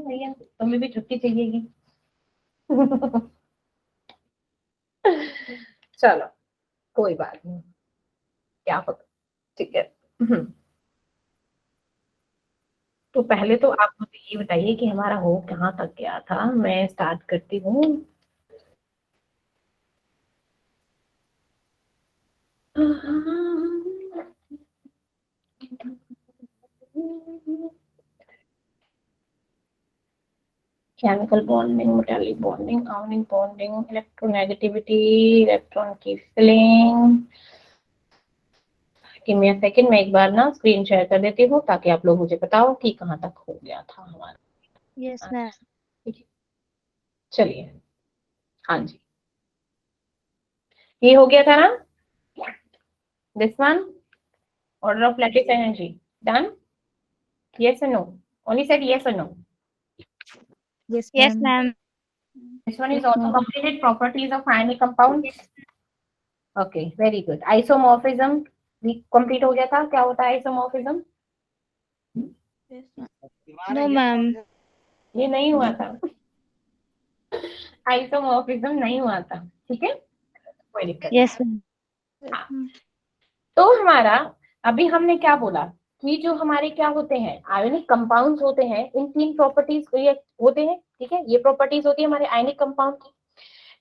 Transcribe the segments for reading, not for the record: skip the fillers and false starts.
भैया तुम्हें भी छुट्टी चाहिएगी। चलो कोई बात नहीं, क्या होता, ठीक है। तो पहले तो आप मुझे ये बताइए कि हमारा हो कहाँ तक गया था, मैं स्टार्ट करती हूँ। Chemical bonding, metallic bonding, ionic bonding, electronegativity, electron की फिलिंग। कि मैं सेकंड में एक बार ना स्क्रीन शेयर कर देती हूँ ताकि आप लोग मुझे बताओ कि कहाँ तक हो गया था हमारा। Yes ma'am. ठीक है, चलिए। हाँ जी, ये हो गया था ना, this one, order of lattice energy done, yes or no, only said yes or no. Yes Yes, ma'am. ma'am. This one is also completed, properties of ionic compounds. Okay, very good. Isomorphism भी complete हो गया था, क्या होता है isomorphism? No, ma'am. ये नहीं हुआ था, आइसोमॉर्फिज्म नहीं हुआ था, ठीक है, कोई दिक्कत नहीं। Yes, ma'am. हाँ, तो हमारा अभी हमने क्या बोला कि जो हमारे क्या होते हैं आयोनिक कंपाउंड्स होते हैं, इन तीन प्रॉपर्टीज ये होते हैं, ठीक है, ये प्रॉपर्टीज होती है हमारे आयोनिक कंपाउंड की।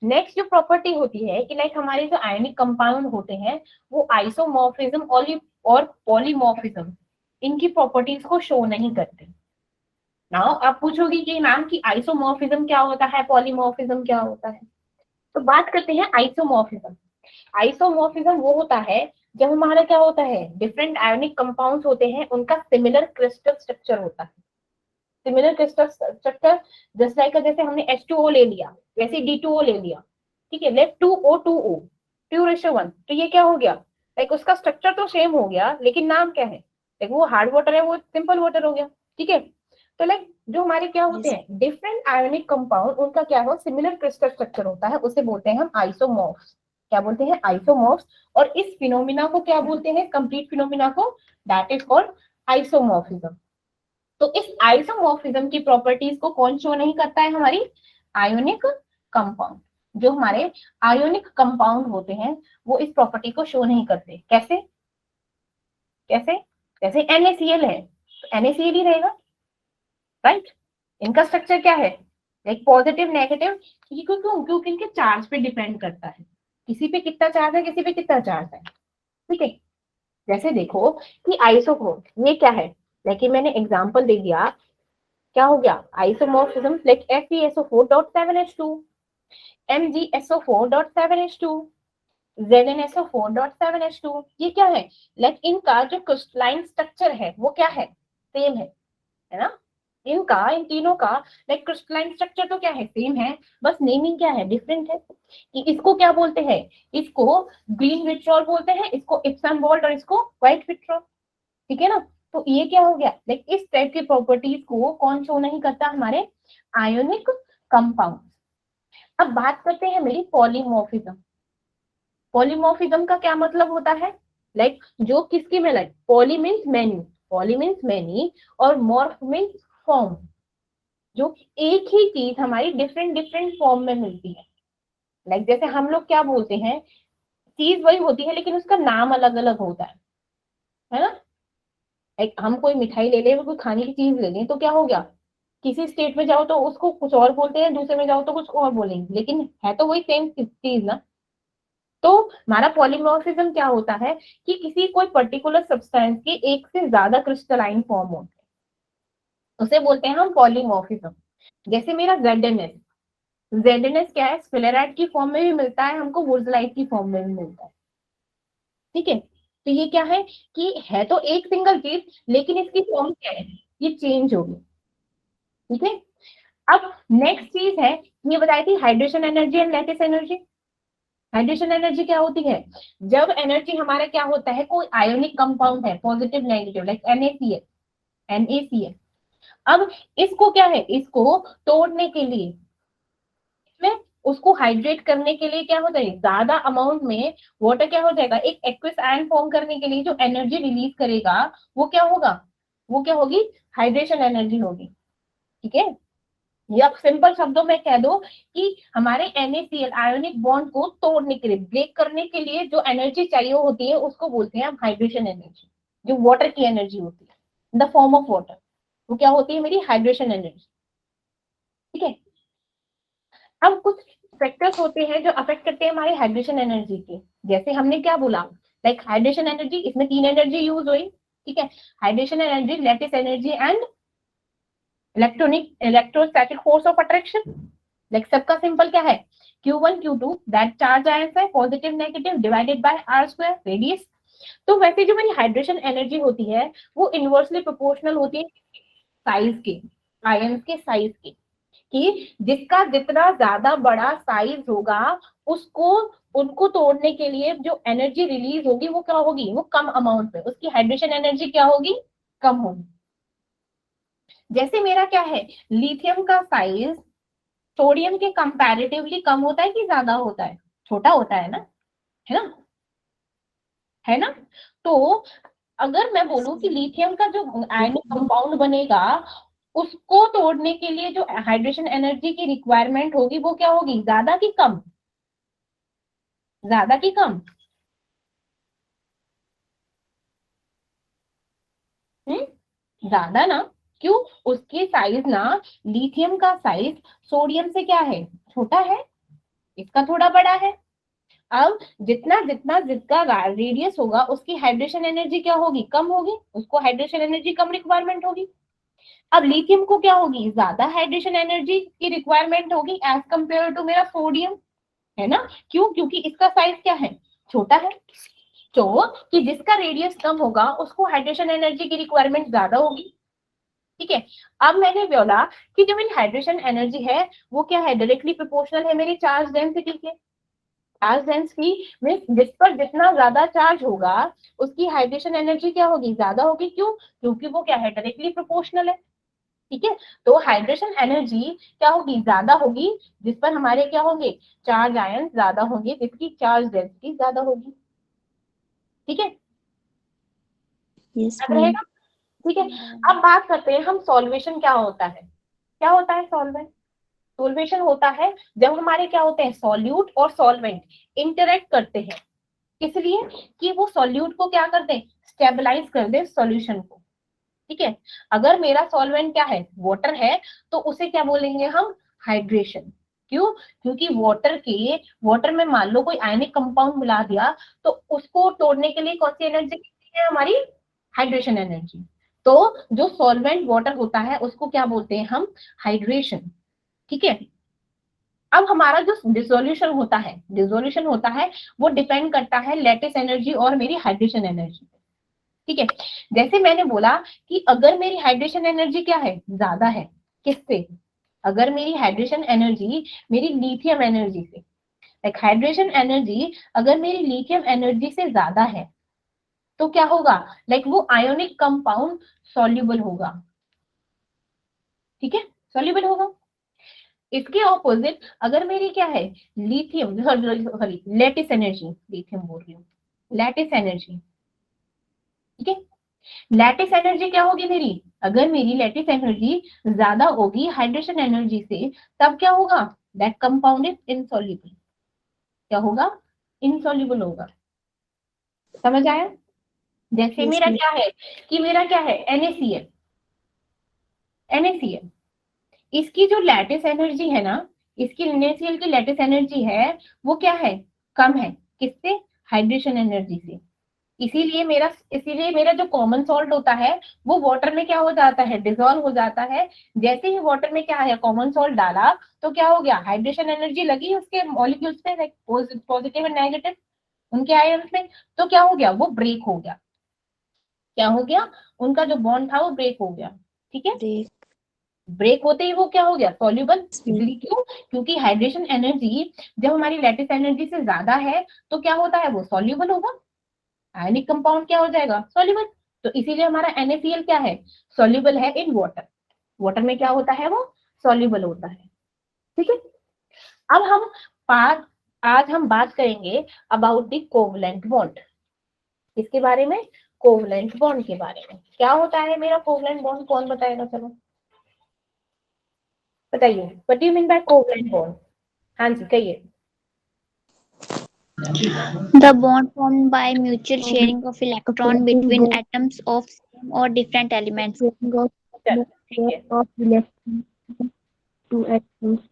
नेक्स्ट जो प्रॉपर्टी होती है कि लाइक हमारे जो आयोनिक कंपाउंड होते हैं वो आइसोमॉर्फिज्म और पॉलीमॉर्फिज्म, इनकी प्रॉपर्टीज को शो नहीं करते। नाउ आप पूछोगे कि मैम की आइसोमॉर्फिज्म क्या होता है, पॉलीमॉर्फिज्म क्या होता है, तो बात करते हैं आइसोमॉर्फिज्म। आइसोमॉर्फिज्म वो होता है जब हमारा क्या होता है डिफरेंट आयोनिक कंपाउंड्स होते हैं उनका सिमिलर क्रिस्टल स्ट्रक्चर होता है। Similar crystal structure just like जैसे हमने H2O ले लिया वैसे D2O ले लिया, ठीक है, लेट 2O 2:1, तो ये क्या हो गया, लाइक उसका स्ट्रक्चर तो सेम हो गया लेकिन नाम क्या है, लाइक वो हार्ड वाटर है वो सिंपल वाटर हो गया, ठीक है। तो लाइक जो हमारे क्या होते हैं डिफरेंट आयोनिक कंपाउंड उनका क्या हो सिमिलर क्रिस्टल स्ट्रक्चर होता है, उसे बोलते हैं हम आइसोमॉर्फ्स। क्या बोलते हैं, आइसोमॉर्फ्स। और इस फिनोमिना को क्या बोलते हैं, कंप्लीट फिनोमिना को, दैट इज कॉल्ड आइसोमॉर्फिज्म। तो इस आइसोमॉर्फिज्म की प्रॉपर्टीज को कौन शो नहीं करता है, हमारी आयोनिक कंपाउंड। जो हमारे आयोनिक कंपाउंड होते हैं वो इस प्रॉपर्टी को शो नहीं करते। कैसे कैसे, जैसे NaCl है तो NaCl ही रहेगा, राइट। इनका स्ट्रक्चर क्या है, लाइक पॉजिटिव नेगेटिव, क्यों क्यों क्योंकि इनके चार्ज पे डिपेंड करता है, किसी पे कितना चार्ज है किसी पे कितना चार्ज है, ठीक है। जैसे देखो कि आइसोफोर ये क्या है, लेकिन मैंने एग्जांपल दे दिया, क्या हो गया isomorphism, like FeSO4.7H2, MgSO4.7H2, ZnSO4.7H2, ये क्या है, लाइक इनका जो क्रिस्टलाइन स्ट्रक्चर है वो क्या है, सेम है ना, इनका इन तीनों का लाइक क्रिस्टलाइन स्ट्रक्चर तो क्या है, सेम है, बस नेमिंग क्या है, डिफरेंट है। कि इसको क्या बोलते हैं, इसको ग्रीन विट्रॉल बोलते हैं, इसको इप्सम बॉल्ट और इसको व्हाइट विट्रॉल, ठीक है ना। तो ये क्या हो गया, लाइक इस टाइप की प्रॉपर्टीज को कौन शो नहीं करता, हमारे आयोनिक कंपाउंड। अब बात करते हैं मेरी पॉलीमॉर्फिज्म। पॉलीमॉर्फिज्म का क्या मतलब होता है, लाइक जो किसकी में, like poly means many, poly means many और मॉर्फ मीन्स फॉर्म, जो एक ही चीज हमारी डिफरेंट डिफरेंट फॉर्म में मिलती है। लाइक जैसे हम लोग क्या बोलते हैं, चीज वही होती है लेकिन उसका नाम अलग अलग होता है ना। लाइक हम कोई मिठाई ले लें, कोई खाने की चीज ले लें तो क्या हो गया, किसी स्टेट में जाओ तो उसको कुछ और बोलते हैं, दूसरे में जाओ तो कुछ और बोलेंगे, लेकिन है तो वही सेम चीज ना। तो हमारा पॉलीमॉर्फिज्म क्या होता है कि किसी कोई पर्टिकुलर सब्सटेंस के एक से ज्यादा क्रिस्टलाइन फॉर्म होते हैं, उसे बोलते हैं हम पॉलीमॉर्फिज्म। जैसे मेरा ZnS क्या है, स्फेलेराइड की फॉर्म में भी मिलता है हमको, वुर्जलाइट की फॉर्म में भी मिलता है, ठीक है। तो ये क्या है कि है तो एक सिंगल चीज लेकिन इसकी फॉर्म क्या है, ये चेंज होगी, ठीक है। अब नेक्स्ट चीज है, ये बताई थी hydration energy and lattice energy. Hydration energy क्या होती है, जब एनर्जी हमारा क्या होता है, कोई आयोनिक कंपाउंड है पॉजिटिव नेगेटिव लाइक NaCl। अब इसको क्या है, इसको तोड़ने के लिए में उसको हाइड्रेट करने के लिए क्या होता है, ज्यादा अमाउंट में वाटर क्या हो जाएगा, एक एक्वियस आयन फॉर्म करने के लिए जो एनर्जी रिलीज करेगा वो क्या होगा, वो क्या होगी, हाइड्रेशन एनर्जी होगी, ठीक है। या सिंपल शब्दों में कह दो कि हमारे NaCl आयोनिक बॉन्ड को तोड़ने के लिए, ब्रेक करने के लिए जो एनर्जी चाहिए होती है उसको बोलते हैं हम हाइड्रेशन एनर्जी। जो वाटर की एनर्जी होती है in the form of water, वो क्या होती है मेरी हाइड्रेशन एनर्जी। ठीक है। अब कुछ फैक्टर्स होते हैं जो अफेक्ट करते हैं हमारी हाइड्रेशन एनर्जी की। जैसे हमने क्या बोला, लाइक हाइड्रेशन एनर्जी, इसमें 3 एनर्जी यूज हुई। ठीक है। Hydration energy, lattice energy and electrostatic force of attraction. Like सबका सिंपल क्या है, Q1 Q2 that charge ions है positive negative divided by r square radius. तो वैसे जो मेरी हाइड्रेशन एनर्जी होती है वो इनवर्सली प्रोपोर्शनल होती है साइज के, आयंस के साइज के, कि जिसका जितना ज्यादा बड़ा साइज होगा उसको, उनको तोड़ने के लिए जो एनर्जी रिलीज होगी वो क्या होगी, वो कम अमाउंट में, उसकी हाइड्रेशन एनर्जी क्या होगी, कम होगी। जैसे मेरा क्या है, लिथियम का साइज सोडियम के कंपैरेटिवली कम होता है कि ज्यादा होता है, छोटा होता है ना, है ना, है ना। तो अगर मैं बोलूं कि लिथियम का जो आयनिक कंपाउंड बनेगा उसको तोड़ने के लिए जो हाइड्रेशन एनर्जी की रिक्वायरमेंट होगी वो क्या होगी, ज्यादा की कम, ज्यादा की कम, ज्यादा ना। क्यों, उसकी साइज ना, लिथियम का साइज सोडियम से क्या है, छोटा है, इसका थोड़ा बड़ा है। अब जितना जितना जिसका रेडियस होगा उसकी हाइड्रेशन एनर्जी क्या होगी, कम होगी, उसको हाइड्रेशन एनर्जी कम रिक्वायरमेंट होगी। अब लिथियम को क्या होगी, ज्यादा हाइड्रेशन एनर्जी की रिक्वायरमेंट होगी एज कंपेयर टू मेरा सोडियम, है ना। क्यों, क्योंकि इसका साइज क्या है, छोटा है। तो कि जिसका रेडियस कम होगा उसको हाइड्रेशन एनर्जी की रिक्वायरमेंट ज्यादा होगी। ठीक है। अब मैंने बोला कि जो मेरी हाइड्रेशन एनर्जी है वो क्या है, डायरेक्टली प्रोपोर्शनल है मेरी चार्ज डेंसिटी के। चार्ज डेंसिटी मीन्स जिस पर जितना ज्यादा चार्ज होगा उसकी हाइड्रेशन एनर्जी क्या होगी, ज्यादा होगी। क्यों, क्योंकि वो क्या है, डायरेक्टली प्रोपोर्शनल है। ठीक है। तो हाइड्रेशन एनर्जी क्या होगी, ज्यादा होगी, जिस पर हमारे क्या होंगे, चार्ज आयन ज्यादा होंगे, जिसकी चार्ज डेंसिटी ज्यादा होगी। ठीक है, Yes, याद ma'am. रहेगा। ठीक है। अब बात करते हैं हम सॉल्वेशन क्या होता है। क्या होता है सॉल्वेंट, सॉल्वेशन होता है जब हमारे क्या होते हैं, सॉल्यूट और सॉल्वेंट इंटरेक्ट करते हैं, इसलिए कि वो सॉल्यूट को क्या कर दें, स्टेबलाइज कर दे सॉल्यूशन को। ठीक है। अगर मेरा सॉल्वेंट क्या है, वाटर है, तो उसे क्या बोलेंगे हम, हाइड्रेशन। क्यों, क्योंकि वाटर में मान लो कोई आयनिक कंपाउंड मिला दिया तो उसको तोड़ने के लिए कौन सी एनर्जी है हमारी, हाइड्रेशन एनर्जी। तो जो सॉल्वेंट वाटर होता है उसको क्या बोलते हैं हम, हाइड्रेशन। ठीक है। अब हमारा जो डिसोल्यूशन होता है वो डिपेंड करता है लेटिस एनर्जी और मेरी हाइड्रेशन एनर्जी। ठीक है। जैसे मैंने बोला कि अगर मेरी हाइड्रेशन एनर्जी क्या है, ज्यादा है, किससे, अगर मेरी हाइड्रेशन एनर्जी मेरी लिथियम एनर्जी से, लाइक हाइड्रेशन एनर्जी अगर मेरी लिथियम एनर्जी से ज्यादा है तो क्या होगा, लाइक वो आयोनिक कंपाउंड सॉल्युबल होगा। ठीक है, सॉल्युबल होगा। इसके ऑपोजिट अगर मेरी क्या है, lithium sorry lattice energy, lithium बोल रही हूँ, लैटिस एनर्जी। ठीक है। लैटिस एनर्जी क्या होगी मेरी, अगर मेरी लैटिस एनर्जी ज्यादा होगी हाइड्रेशन एनर्जी से, तब क्या होगा, दैट कंपाउंड इज इनसॉल्युबल। क्या होगा, इनसॉल्युबल होगा। समझ आया। जैसे Yes, मेरा ma'am. क्या है, कि मेरा क्या है, NaCl, NaCl, इसकी जो लैटिस एनर्जी है ना, इसकी NaCl की लैटिस एनर्जी है वो क्या है, कम है, किससे, हाइड्रेशन एनर्जी से। इसीलिए मेरा जो कॉमन सॉल्ट होता है वो वाटर में क्या हो जाता है, डिजोल्व हो जाता है। जैसे ही वाटर में क्या है, कॉमन सॉल्ट डाला तो क्या हो गया, हाइड्रेशन एनर्जी लगी उसके मॉलिक्यूल्स पे, पॉजिटिव एंड नेगेटिव उनके आयन्स में, तो क्या हो गया, वो ब्रेक हो गया। क्या हो गया, उनका जो बॉन्ड था वो ब्रेक हो गया। ठीक है। Break. ब्रेक होते ही वो क्या हो गया, सॉल्युबल। Yes, ma'am. इसलिए क्यों, क्योंकि हाइड्रेशन एनर्जी जब हमारी लैटिस एनर्जी से ज्यादा है तो क्या होता है, वो सॉल्युबल होगा, आयनिक कंपाउंड क्या हो जाएगा, सॉल्युबल। तो इसीलिए हमारा NaCl क्या है, सॉल्युबल है इन वाटर। वाटर में क्या होता है, वो सॉल्युबल होता है। ठीक है। अब बात आज हम बात करेंगे अबाउट द कोवलेंट बॉन्ड। इसके बारे में, कोवलेंट बॉन्ड के बारे में क्या होता है मेरा कोवलेंट बॉन्ड, कौन बताएगा, चलो। बताइए what do you mean by covalent bond? हाँ जी कहिए। The bond formed by mutual sharing of electron between atoms of same or different elements. चलो ठीक है। Of electrons to atoms.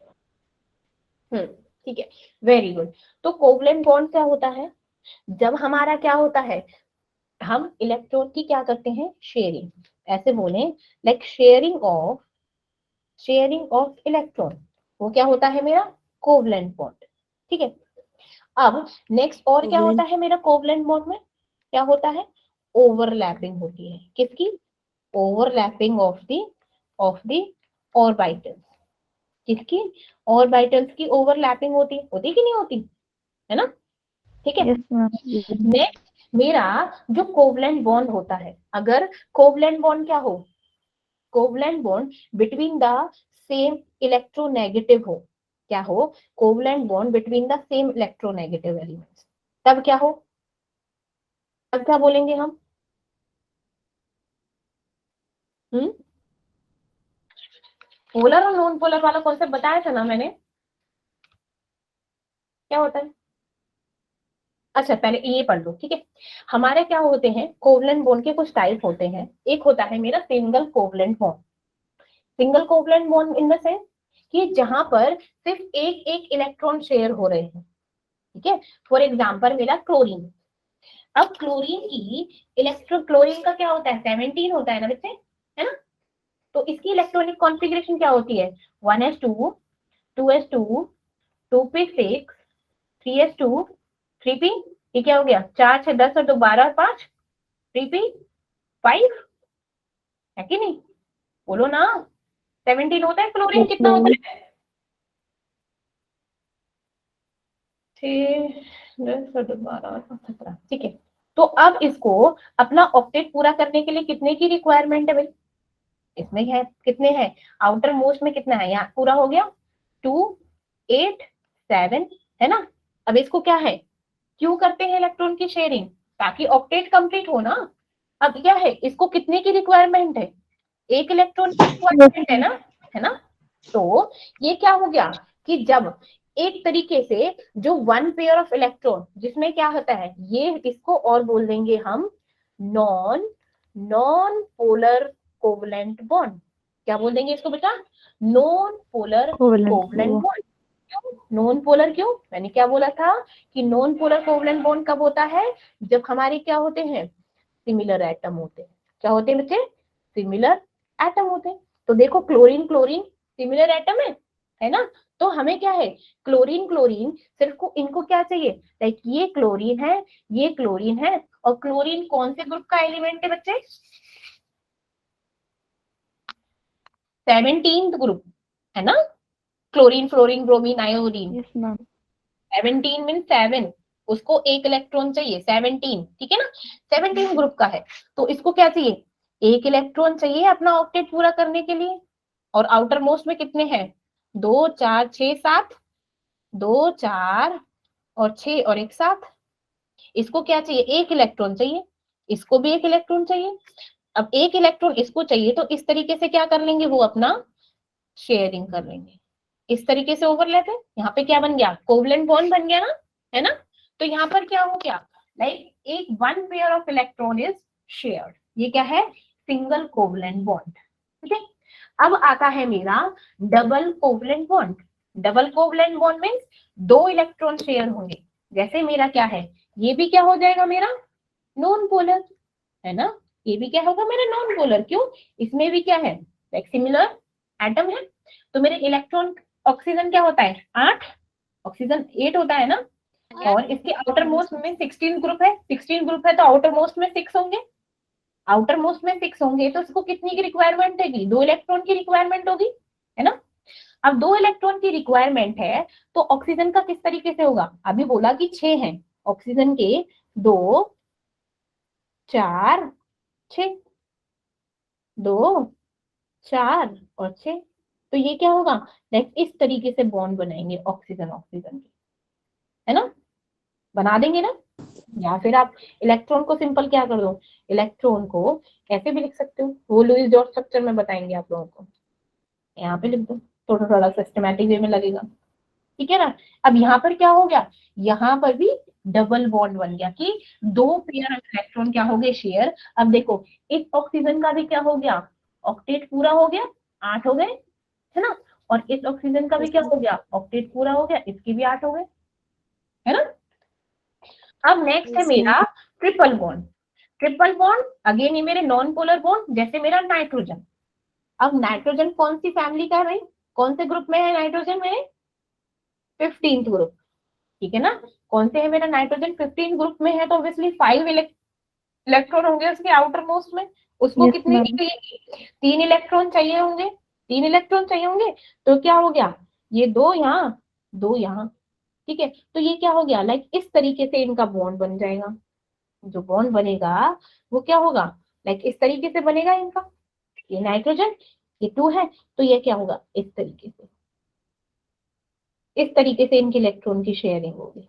ठीक है, वेरी गुड। तो कोवलेंट बॉन्ड क्या होता है? जब हमारा क्या होता है, हम इलेक्ट्रॉन की क्या करते हैं, शेयरिंग, ऐसे बोले लाइक शेयरिंग ऑफ इलेक्ट्रॉन, वो क्या होता है मेरा कोवलेंट बॉन्ड। ठीक है, अब नेक्स्ट और क्या होता है मेरा कोवलेंट बॉन्ड में, क्या होता है, ओवरलैपिंग होती है, किसकी, ओवरलैपिंग ऑफ द ऑर्बिटल्स, किसकी, ऑर्बिटल्स की ओवरलैपिंग होती कि नहीं होती, है ना? ठीक है। Yes, ma'am. नेक्स्ट मेरा जो कोवलेंट बॉन्ड होता है, अगर कोवलेंट बॉन्ड क्या हो, covalent bond between the same electronegative हो, क्या हो, covalent bond between the same electronegative elements, तब क्या हो, तब क्या बोलेंगे हम? पोलर और नॉन पोलर वाला कॉन्सेप्ट बताया था ना मैंने, क्या होता है? अच्छा पहले ये पढ़ लो, ठीक है। हमारे क्या होते हैं, कोवलेंट बॉन्ड के कुछ टाइप होते हैं। एक होता है मेरा single covalent bond, single covalent bond in the sense कि जहां पर सिर्फ एक एक इलेक्ट्रॉन शेयर हो रहे हैं, ठीक है। फॉर एग्जांपल मेरा क्लोरीन, अब क्लोरीन की क्लोरीन का क्या होता है, 17 होता है ना बच्चे, है ना? तो इसकी इलेक्ट्रॉनिक कॉन्फ़िगरेशन क्या होती है, 1s2 2s2 2p6 3s2 3p, ये क्या हो गया, 4 6 10 और 2 12 और 5 3p5, है कि नहीं, बोलो ना, 17 होता है क्लोरीन, कितना होता है, 6 10 और 12 और 17, ठीक है। तो अब इसको अपना ऑक्टेट पूरा करने के लिए कितने की रिक्वायरमेंट है भाई, इसमें है कितने हैं, आउटर मोस्ट में कितना है, यहाँ पूरा हो गया 2 8 7, है ना? अब इसको क्या है, क्यों करते हैं इलेक्ट्रॉन की शेयरिंग, ताकि ऑक्टेट कंप्लीट हो ना। अब क्या है, इसको कितने की रिक्वायरमेंट है, एक इलेक्ट्रॉन की रिक्वायरमेंट है ना, है ना? तो ये क्या हो गया कि जब एक तरीके से जो वन पेयर ऑफ इलेक्ट्रॉन, जिसमें क्या होता है, ये इसको और बोल देंगे हम non non polar covalent bond, क्या बोल देंगे इसको बेटा, non polar covalent bond. Non polar क्यों, मैंने क्या बोला था कि नॉन पोलर कोवलेंट बॉन्ड कब होता है, जब हमारे क्या होते हैं, सिमिलर एटम होते हैं, क्या होते हैं बच्चे, सिमिलर एटम होते हैं। तो देखो क्लोरीन क्लोरीन सिमिलर एटम है ना? तो हमें क्या है, क्लोरीन क्लोरीन सिर्फ को इनको क्या चाहिए, लाइक ये क्लोरीन है, और क्लोरीन कौन से ग्रुप का एलिमेंट है बच्चे, 17th ग्रुप, है ना? Chlorine fluorine bromine iodine, Yes, ma'am. 17 mean 7, उसको एक इलेक्ट्रॉन चाहिए 17, ठीक है ना, 17 ग्रुप का है। तो इसको क्या चाहिए, एक इलेक्ट्रॉन चाहिए अपना ऑक्टेट पूरा करने के लिए। और आउटर मोस्ट में कितने हैं, 2 4 6 7, 2 4 और 6 और एक 7, इसको क्या चाहिए, एक इलेक्ट्रॉन चाहिए, इसको भी एक इलेक्ट्रॉन चाहिए। अब एक इलेक्ट्रॉन इसको चाहिए, तो इस तरीके से क्या कर लेंगे, वो अपना शेयरिंग कर लेंगे, इस तरीके से ओवरलैप है। यहाँ पे क्या बन गया, कोवलेंट बॉन्ड बन गया ना, है ना? तो यहाँ पर क्या हो गया, लाइक एक one pair of electron is shared, ये क्या है, सिंगल कोवलेंट बॉन्ड, ठीक है। अब आता है मेरा double covalent bond. Double covalent bond means दो इलेक्ट्रॉन शेयर होंगे, जैसे मेरा क्या है, ये भी क्या हो जाएगा मेरा नॉन पोलर, है ना? ये भी क्या होगा मेरा नॉन पोलर, क्यों, इसमें भी क्या है, लाइक सिमिलर एटम है। तो मेरे इलेक्ट्रॉन, ऑक्सीजन क्या होता है 8, ऑक्सीजन 8 होता है ना, और इसके आउटर मोस्ट में 16 ग्रुप है, 16 ग्रुप है तो आउटर मोस्ट में 6 होंगे, आउटर मोस्ट में 6 होंगे, तो इसको कितनी की रिक्वायरमेंट है, 2 इलेक्ट्रॉन की रिक्वायरमेंट होगी, है ना? अब 2 इलेक्ट्रॉन की रिक्वायरमेंट है, तो ऑक्सीजन का किस तरीके से होगा, अभी बोला कि 6 हैं, ऑक्सीजन के 2 4 6, 2 4 और 6, तो ये क्या होगा, लाइक इस तरीके से बॉन्ड बनाएंगे ऑक्सीजन ऑक्सीजन के, है ना? बना देंगे ना। या फिर आप इलेक्ट्रॉन को सिंपल क्या कर दो, इलेक्ट्रॉन को ऐसे भी लिख सकते हो, वो लुईस डॉट स्ट्रक्चर में बताएंगे आप लोगों को, यहाँ पे लिख दो, थोड़ा थोड़ा सिस्टमैटिक वे में लगेगा, ठीक है ना। अब यहाँ पर क्या हो गया, यहाँ पर भी डबल बॉन्ड बन गया कि दो पेयर ऑफ इलेक्ट्रॉन क्या हो गए शेयर। अब देखो इस ऑक्सीजन का भी क्या हो गया, ऑक्टेट पूरा हो गया, 8 हो गए, है ना। और इस ऑक्सीजन का भी क्या हो गया, ऑक्टेट पूरा हो गया, इसके भी 8 हो गए, है ना। अब नेक्स्ट है Yes, ma'am. मेरा triple bond. Triple bond again ये मेरे नॉन पोलर बॉन्ड, जैसे मेरा नाइट्रोजन। अब नाइट्रोजन कौन सी फैमिली का है भाई, कौन से ग्रुप में है नाइट्रोजन में, 15th ग्रुप, ठीक है ना। कौन से है मेरा नाइट्रोजन, 15 ग्रुप में है, तो ऑब्वियसली 5 इलेक्ट्रॉन होंगे उसके आउटर मोस्ट में। उसको Yes, कितने ma'am. चाहिए, 3 इलेक्ट्रॉन चाहिए होंगे, 3 इलेक्ट्रॉन चाहिए होंगे। तो क्या हो गया, ये 2 यहाँ, 2 यहाँ, ठीक है। तो ये क्या हो गया, लाइक इस तरीके से इनका बॉन्ड बन जाएगा। जो बॉन्ड बनेगा वो क्या होगा, लाइक इस तरीके से बनेगा इनका। ये नाइट्रोजन, ये 2 है, तो ये क्या होगा, इस तरीके से, इस तरीके से इनके इलेक्ट्रॉन की शेयरिंग होगी।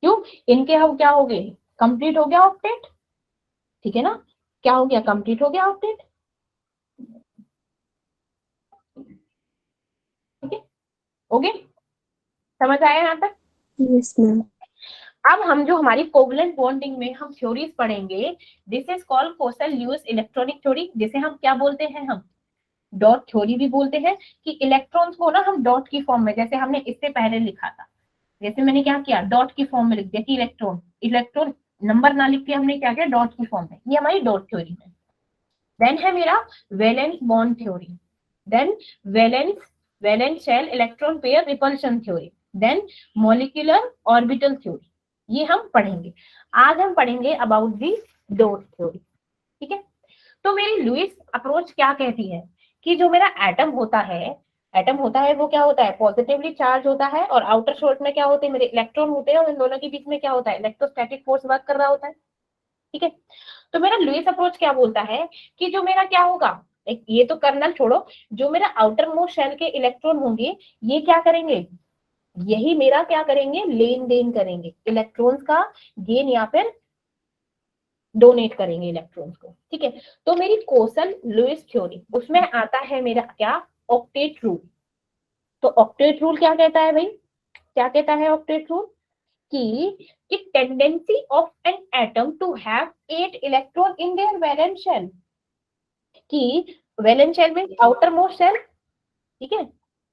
क्यों, इनके हम क्या हो गए, कंप्लीट हो गया ऑक्टेट, ठीक है ना। क्या हो गया, कंप्लीट हो गया ऑक्टेट, ठीक है, हो गए, समझ आया यहाँ तक। Yes, ma'am. अब हम जो हमारी कोवलेंट बॉन्डिंग में हम थ्योरीज पढ़ेंगे, this is called Kossel Lewis electronic theory, जिसे हम क्या बोलते हैं, हम डॉट थ्योरी भी बोलते हैं। कि इलेक्ट्रॉन्स को ना हम डॉट की फॉर्म में, जैसे हमने इससे पहले लिखा था, जैसे मैंने क्या किया, डॉट की फॉर्म में लिख दिया कि इलेक्ट्रॉन, इलेक्ट्रॉन नंबर ना लिख के हमने क्या किया, डॉट की फॉर्म में, ये हमारी डॉट थ्योरी है। देन है मेरा valence bond theory, then valence valence shell electron pair repulsion theory, then molecular orbital theory, ये हम पढ़ेंगे। आज हम पढ़ेंगे अबाउट दी डॉट थ्योरी, ठीक है। तो मेरी लुईस अप्रोच क्या कहती है कि जो मेरा एटम होता है, एटम होता है वो क्या होता है, पॉजिटिवली चार्ज होता है, और आउटर शोर्ट में क्या होते हैं, मेरे इलेक्ट्रॉन होते हैं, और इन दोनों के बीच में क्या होता है, इलेक्ट्रोस्टैटिक फोर्स वर्क कर रहा होता है, ठीक है। तो मेरा लुईस अप्रोच क्या बोलता है कि जो मेरा क्या होगा, ये तो कर्नल छोड़ो, जो मेरा आउटर मोस्ट शेल के इलेक्ट्रॉन होंगे, ये क्या करेंगे, यही मेरा क्या करेंगे, लेन देन करेंगे, इलेक्ट्रॉन्स का गेन या फिर डोनेट करेंगे इलेक्ट्रॉन्स को, ठीक है। तो मेरी कोसल लुईस थ्योरी, उसमें आता है मेरा क्या, ऑक्टेट रूल। तो ऑक्टेट रूल क्या कहता है भाई, क्या कहता है ऑक्टेट रूल, कि tendency of an atom to have 8 electron in their valence shell, कि वैलेंस शेल में आउटर मोस्ट शेल, ठीक है,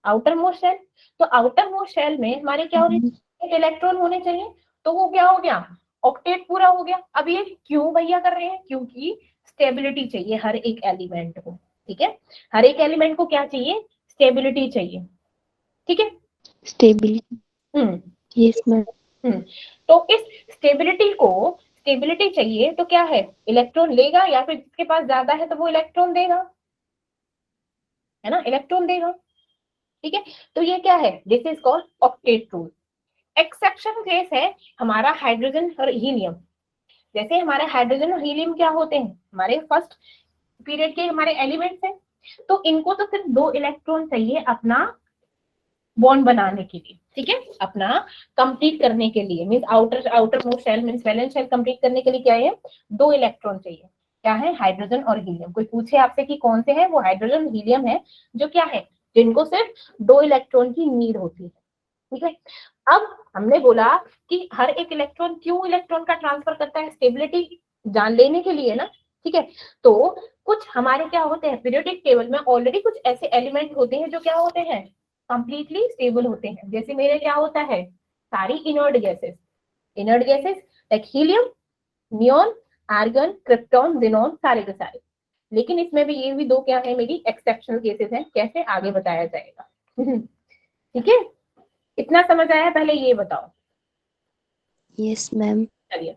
आउटर मोस्ट शेल। तो आउटर मोस्ट शेल में हमारे क्या होने चाहिए, इलेक्ट्रॉन होने चाहिए। तो वो क्या हो गया, ऑक्टेट पूरा हो गया। अब ये क्यों भैया कर रहे हैं, क्योंकि स्टेबिलिटी चाहिए हर एक एलिमेंट को, ठीक है। हर एक एलिमेंट को क्या चाहिए, स्टेबिलिटी चाहिए, ठीक है। Stability. हम्म Yes, ma'am. तो इस स्टेबिलिटी चाहिए, तो क्या है, इलेक्ट्रॉन लेगा, या फिर जिसके पास ज्यादा है तो वो इलेक्ट्रॉन देगा, है ना, इलेक्ट्रॉन देगा, ठीक है। तो ये क्या है, this is called octet rule. Exception case है हमारा हाइड्रोजन और हीलियम। जैसे हमारे हाइड्रोजन और हीलियम क्या होते हैं, हमारे फर्स्ट पीरियड के हमारे एलिमेंट्स हैं। तो इनको तो सिर्फ 2 इलेक्ट्रॉन चाहिए अपना बॉन्ड बनाने के लिए, ठीक है, अपना कंप्लीट करने के लिए, means outermost shell means valence shell complete करने के लिए क्या है, 2 इलेक्ट्रॉन चाहिए। क्या है, हाइड्रोजन और हीलियम। कोई पूछे आपसे कि कौन से हैं, वो हाइड्रोजन हीलियम है, जो क्या है, जिनको सिर्फ 2 इलेक्ट्रॉन की नीड होती है, ठीक है। अब हमने बोला कि हर एक इलेक्ट्रॉन क्यों इलेक्ट्रॉन का ट्रांसफर करता है, स्टेबिलिटी जान लेने के लिए ना, ठीक है। तो कुछ हमारे क्या होते हैं, पीरियोडिक टेबल में ऑलरेडी कुछ ऐसे एलिमेंट होते हैं जो क्या होते हैं, कंप्लीटली स्टेबल होते हैं। जैसे मेरे क्या होता है, सारी inert gases like helium, neon, argon, krypton, xenon, सारे के सारे। लेकिन इसमें भी ये भी 2 क्या है, मेरी एक्सेप्शनल केसेस हैं, कैसे आगे बताया जाएगा। ठीक है, इतना समझ आया, पहले ये बताओ। Yes, ma'am. चलिए,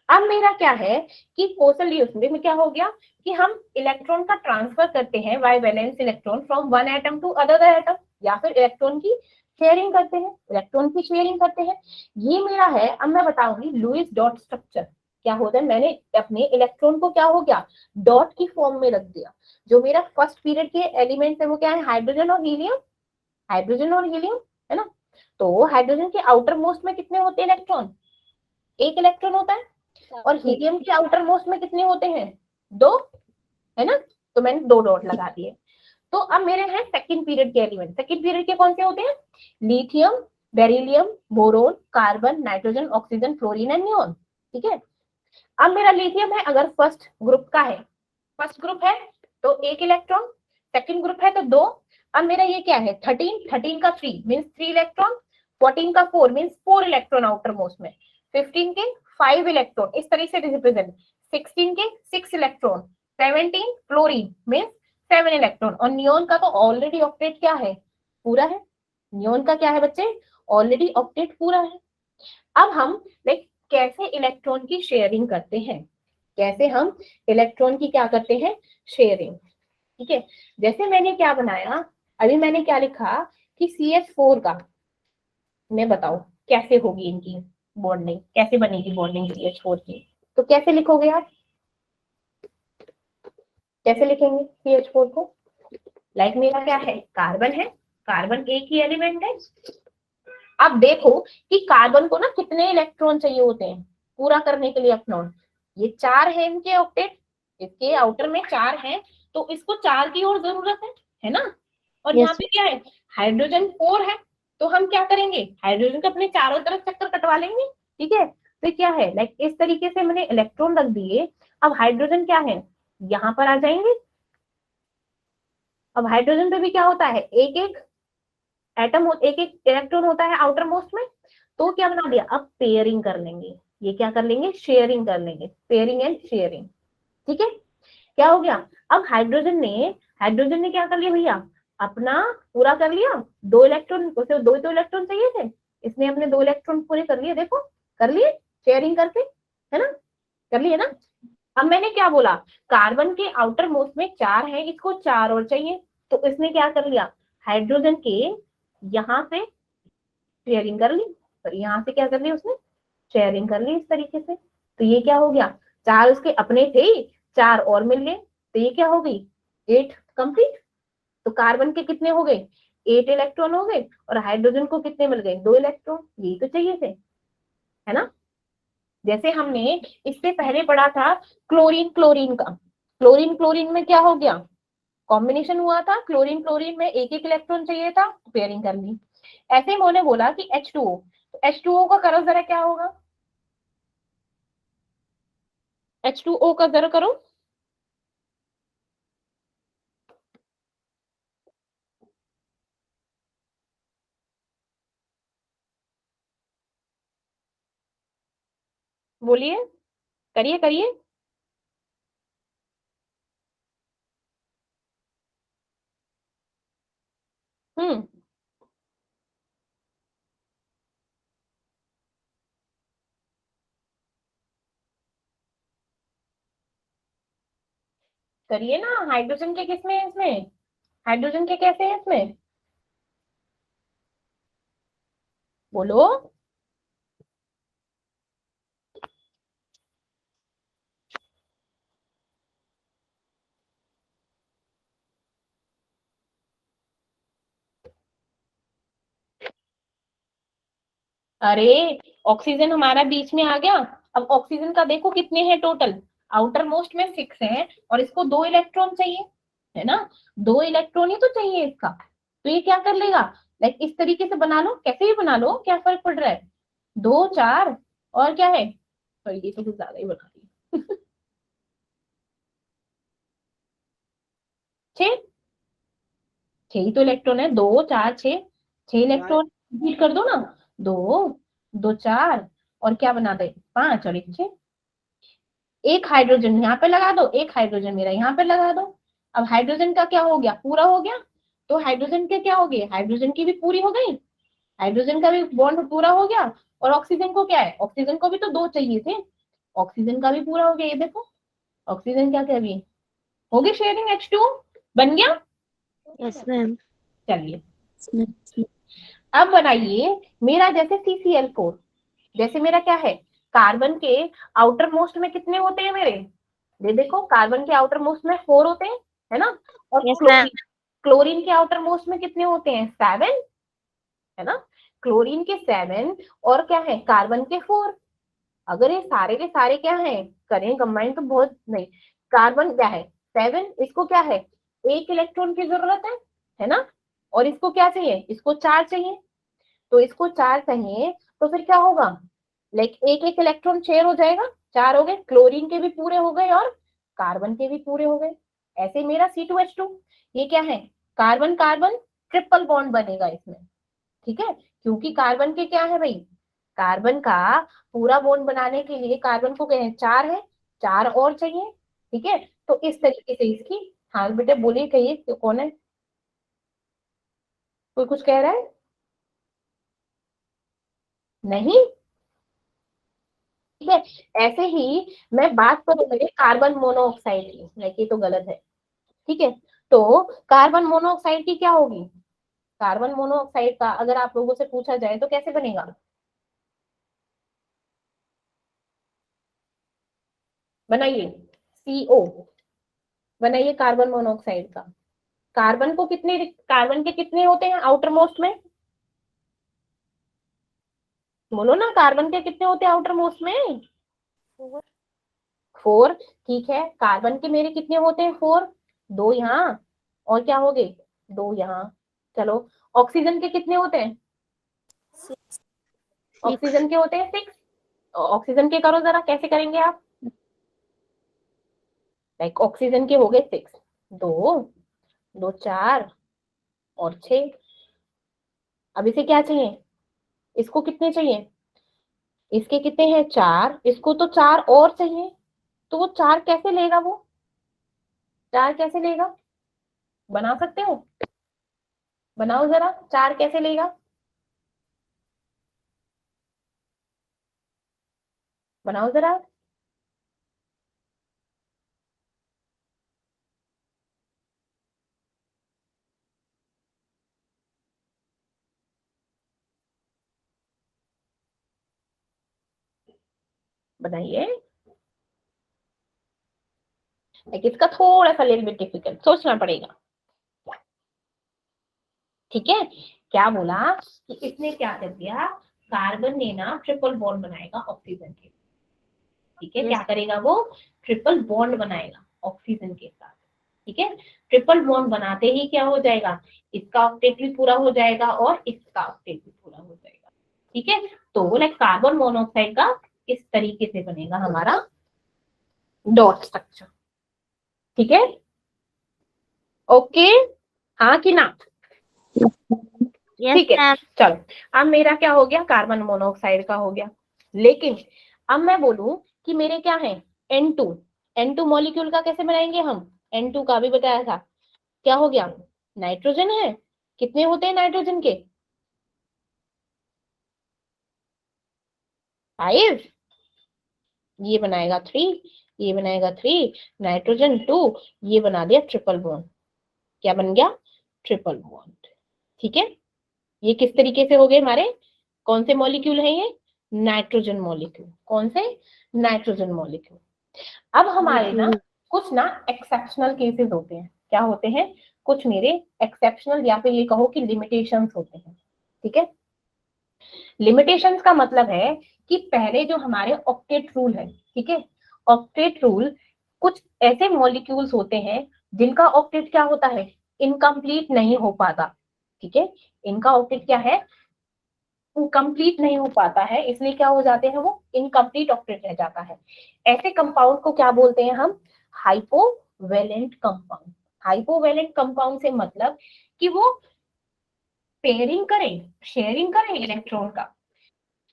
अब मेरा क्या है कि कोसल यूज में क्या हो गया कि हम इलेक्ट्रॉन का ट्रांसफर करते हैं by valence electron from one atom to other atom, या फिर इलेक्ट्रॉन की शेयरिंग करते हैं, ये मेरा है। अब मैं बताऊंगी लुईस डॉट स्ट्रक्चर क्या होता है। मैंने अपने इलेक्ट्रॉन को क्या हो गया, डॉट की फॉर्म में रख दिया। जो मेरा फर्स्ट पीरियड के एलिमेंट्स है वो क्या है, हाइड्रोजन और हीलियम, है ना। तो हाइड्रोजन के आउटर मोस्ट में कितने होते हैं इलेक्ट्रॉन, 1 इलेक्ट्रॉन होता है, और हीलियम के आउटर मोस्ट में कितने होते हैं, 2। है ना, तो मैंने 2 डॉट लगा दिए। तो अब मेरे हैं सेकंड पीरियड के एलिमेंट। सेकंड पीरियड के कौन से होते हैं? Lithium, beryllium, boron, carbon, nitrogen, oxygen, fluorine and neon. ठीक है, अब मेरा लिथियम है, अगर फर्स्ट ग्रुप का है, फर्स्ट ग्रुप है तो 1 इलेक्ट्रॉन, सेकंड ग्रुप है तो 2। अब मेरा ये क्या है 13, 13 का 3 मींस 3 इलेक्ट्रॉन, 14 का 4 मींस 4 इलेक्ट्रॉन आउटर मोस्ट में, 15 के 5 इलेक्ट्रॉन, इस तरीके से रिप्रेजेंट, 16 के 6 इलेक्ट्रॉन, 17 फ्लोरीन मींस 7 इलेक्ट्रॉन, और नियोन का तो ऑलरेडी ऑक्टेट क्या है, पूरा है। नियोन का क्या है बच्चे, ऑलरेडी ऑक्टेट पूरा है। अब हम लाइक कैसे इलेक्ट्रॉन की शेयरिंग करते हैं, कैसे हम इलेक्ट्रॉन की क्या करते हैं, शेयरिंग। ठीक है, जैसे मैंने क्या बनाया, अभी मैंने क्या लिखा कि CH4 का, मैं बताओ कैसे होगी इनकी बॉन्डिंग, कैसे बनेगी बॉन्डिंग CH4 की, तो कैसे लिखोगे आप, कैसे लिखेंगे CH4 को? लाइक मेरा क्या है, कार्बन है, कार्बन एक ही एलिमेंट है। अब देखो कि कार्बन को ना कितने इलेक्ट्रॉन चाहिए होते हैं पूरा करने के लिए अपना, ये 4 है इनके ऑक्टेट, इसके आउटर में 4 है, तो इसको 4 की और जरूरत है ना। और यहाँ Yes. पे क्या है, हाइड्रोजन 4 है, तो हम क्या करेंगे, हाइड्रोजन के अपने चारों तरफ चक्कर कटवा लेंगे। ठीक है, तो क्या है लाइक इस तरीके से मैंने इलेक्ट्रॉन रख दिए। अब हाइड्रोजन क्या है, यहाँ पर आ जाएंगे। अब हाइड्रोजन पे भी क्या होता है, एक एक एटम, एक एक इलेक्ट्रॉन होता है आउटर मोस्ट में, तो क्या बना दिया, अब पेयरिंग कर लेंगे, ये क्या कर लेंगे, शेयरिंग कर लेंगे, पेयरिंग एंड शेयरिंग। ठीक है, क्या हो गया, अब हाइड्रोजन ने क्या कर लिया भैया, अपना पूरा कर लिया, 2 इलेक्ट्रॉन, उसे 2 तो इलेक्ट्रॉन चाहिए थे, इसने अपने 2 इलेक्ट्रॉन पूरे कर लिए, देखो कर लिए शेयरिंग करके, है ना, कर लिए ना। अब मैंने क्या बोला, कार्बन के आउटर मोस्ट में 4 है, इसको 4 और चाहिए, तो इसने क्या कर लिया, हाइड्रोजन के यहाँ से शेयरिंग कर ली, तो यहाँ से क्या कर ली उसने, शेयरिंग कर ली इस तरीके से, तो ये क्या हो गया, 4 उसके अपने थे, 4 और मिल गए, तो ये क्या हो गई 8 कंप्लीट। तो कार्बन के कितने हो गए, 8 इलेक्ट्रॉन हो गए, और हाइड्रोजन को कितने मिल गए, 2 इलेक्ट्रॉन, यही तो चाहिए थे, है ना। जैसे हमने इससे पहले पढ़ा था क्लोरीन क्लोरीन का, क्लोरीन क्लोरीन में क्या हो गया, कॉम्बिनेशन हुआ था, क्लोरीन क्लोरीन में एक एक इलेक्ट्रॉन चाहिए था, पेयरिंग कर ली। ऐसे ही उन्होंने बोला कि H2O, तो H2O का करो जरा क्या होगा, H2O का जरा करो, बोलिए, करिए करिए। हम्म, करिए ना, हाइड्रोजन के किसमें है इसमें, हाइड्रोजन के कैसे हैं इसमें, बोलो। अरे ऑक्सीजन हमारा बीच में आ गया। अब ऑक्सीजन का देखो कितने हैं टोटल, आउटर मोस्ट में 6 है, और इसको 2 इलेक्ट्रॉन चाहिए, है ना, 2 इलेक्ट्रॉन ही तो चाहिए इसका, तो ये क्या कर लेगा, लाइक इस तरीके से बना लो, कैसे भी बना लो, क्या फर्क पड़ रहा है, 2 4 और क्या है, तो ये तो कुछ ज्यादा ही बना दी 6, 6 ही तो इलेक्ट्रॉन है, 2 4 6, 6 इलेक्ट्रॉन कंप्लीट कर दो ना, 2 2 4 और क्या बना दे, 5 और 1 6, एक हाइड्रोजन यहाँ पे लगा दो, एक हाइड्रोजन मेरा यहाँ पे लगा दो। अब हाइड्रोजन का क्या हो गया, पूरा हो गया, तो हाइड्रोजन के क्या हो गए, हाइड्रोजन की भी पूरी हो गई, हाइड्रोजन का भी बॉन्ड पूरा हो गया, और ऑक्सीजन को क्या है, ऑक्सीजन को भी तो 2 चाहिए थे, ऑक्सीजन का भी पूरा हो गया, ये देखो ऑक्सीजन क्या क्या भी हो गई शेयरिंग, H2 बन गया। Yes, ma'am. चलिए Yes, ma'am. अब बनाइए मेरा जैसे CCl4, जैसे मेरा क्या है, कार्बन के आउटर मोस्ट में कितने होते हैं मेरे, ये देखो कार्बन के आउटर मोस्ट में 4 होते हैं, है ना, और Yes, ma'am. क्लोरीन, क्लोरीन के आउटर मोस्ट में कितने होते हैं, 7, है ना, क्लोरीन के 7 और क्या है, कार्बन के 4। अगर ये सारे के सारे क्या है करें कंबाइन तो बहुत नहीं, कार्बन क्या है 7, इसको क्या है, एक इलेक्ट्रॉन की जरूरत है ना, और इसको क्या चाहिए, इसको 4 चाहिए, तो इसको 4 चाहिए, तो फिर क्या होगा, लाइक एक एक इलेक्ट्रॉन शेयर हो जाएगा, 4 हो गए, क्लोरीन के भी पूरे हो गए और कार्बन के भी पूरे हो गए। ऐसे मेरा C2H2, ये क्या है, कार्बन कार्बन ट्रिपल बॉन्ड बनेगा इसमें, ठीक है, क्योंकि कार्बन के क्या है भाई, कार्बन का पूरा बॉन्ड बनाने के लिए कार्बन को क्या है, 4 है, 4 और चाहिए, ठीक है, तो इस तरीके से इसकी, हाँ बेटे बोलिए, कहिए तो कौन है, कोई कुछ कह रहा है, नहीं, ठीक है। ऐसे ही मैं बात करूं मेरे कार्बन मोनोऑक्साइड की, लाइक ये तो गलत है, ठीक है, तो कार्बन मोनोऑक्साइड की क्या होगी, कार्बन मोनोऑक्साइड का अगर आप लोगों से पूछा जाए तो कैसे बनेगा, बनाइए, CO, बनाइए कार्बन मोनोऑक्साइड का। कार्बन को कितने, कार्बन के कितने होते हैं आउटर मोस्ट में, बोलो ना, कार्बन के कितने होते हैं आउटर मोस्ट में, 4, ठीक है, कार्बन के मेरे कितने होते हैं 4, 2 यहाँ, और क्या हो गए, 2 यहाँ, चलो, ऑक्सीजन के कितने होते हैं, ऑक्सीजन के होते हैं 6, ऑक्सीजन के करो जरा, कैसे करेंगे आप, लाइक ऑक्सीजन के हो गए 6, 2, 2 4 और 6, अब इसे क्या चाहिए, इसको कितने चाहिए, इसके कितने हैं 4, इसको तो 4 और चाहिए, तो वो 4 कैसे लेगा, वो 4 कैसे लेगा, बना सकते हो, बनाओ जरा, 4 कैसे लेगा, बनाओ जरा, बनाइए, लेकिन इसका थोड़ा सा लिटिल बिट डिफिकल्ट, सोचना पड़ेगा, ठीक है, क्या बोला कि इसने क्या कर दिया, कार्बन ने ना ट्रिपल बॉन्ड बनाएगा ऑक्सीजन के, ठीक है, क्या करेगा वो, ट्रिपल बॉन्ड बनाएगा ऑक्सीजन के साथ, ठीक है, ट्रिपल बॉन्ड बनाते ही क्या हो जाएगा, इसका ऑक्टेट भी पूरा हो जाएगा और इसका ऑक्टेट भी पूरा हो जाएगा, ठीक है, तो लाइक कार्बन मोनोऑक्साइड का इस तरीके से बनेगा हमारा डॉट स्ट्रक्चर, ठीक है, ओके, हाँ कि ना, यस ठीक है, मैम। चलो, अब मेरा क्या हो गया, कार्बन मोनोऑक्साइड का हो गया, लेकिन अब मैं बोलूं कि मेरे क्या है, N2, N2 मॉलिक्यूल का कैसे बनाएंगे हम, N2 का भी बताया था, क्या हो गया, नाइट्रोजन है, कितने होते हैं नाइट्रोजन के, 5, ये बनाएगा 3, ये बनाएगा 3, नाइट्रोजन 2, ये बना दिया ट्रिपल बॉन्ड, क्या बन गया, ट्रिपल बॉन्ड, ठीक है, ये किस तरीके से हो गए हमारे, कौन से मॉलिक्यूल है ये, नाइट्रोजन मॉलिक्यूल, कौन से, नाइट्रोजन मॉलिक्यूल। अब हमारे ना कुछ ना एक्सेप्शनल केसेस होते हैं, क्या होते हैं, कुछ मेरे एक्सेप्शनल या फिर ये कहो कि लिमिटेशंस होते हैं, ठीक है, लिमिटेशंस का मतलब है कि पहले जो हमारे ऑक्टेट रूल है, ठीक है, ऑक्टेट रूल, कुछ ऐसे मॉलिक्यूल्स होते हैं जिनका ऑक्टेट क्या होता है, इनकम्प्लीट नहीं हो पाता, ठीक है, इनका ऑक्टेट क्या है, कंप्लीट नहीं हो पाता है, इसलिए क्या हो जाते हैं, वो इनकम्प्लीट ऑक्टेट रह जाता है, ऐसे कंपाउंड को क्या बोलते हैं हम, हाइपोवेलेंट कंपाउंड, हाइपोवेलेंट कंपाउंड से मतलब कि वो पेयरिंग करें, शेयरिंग करें इलेक्ट्रॉन का,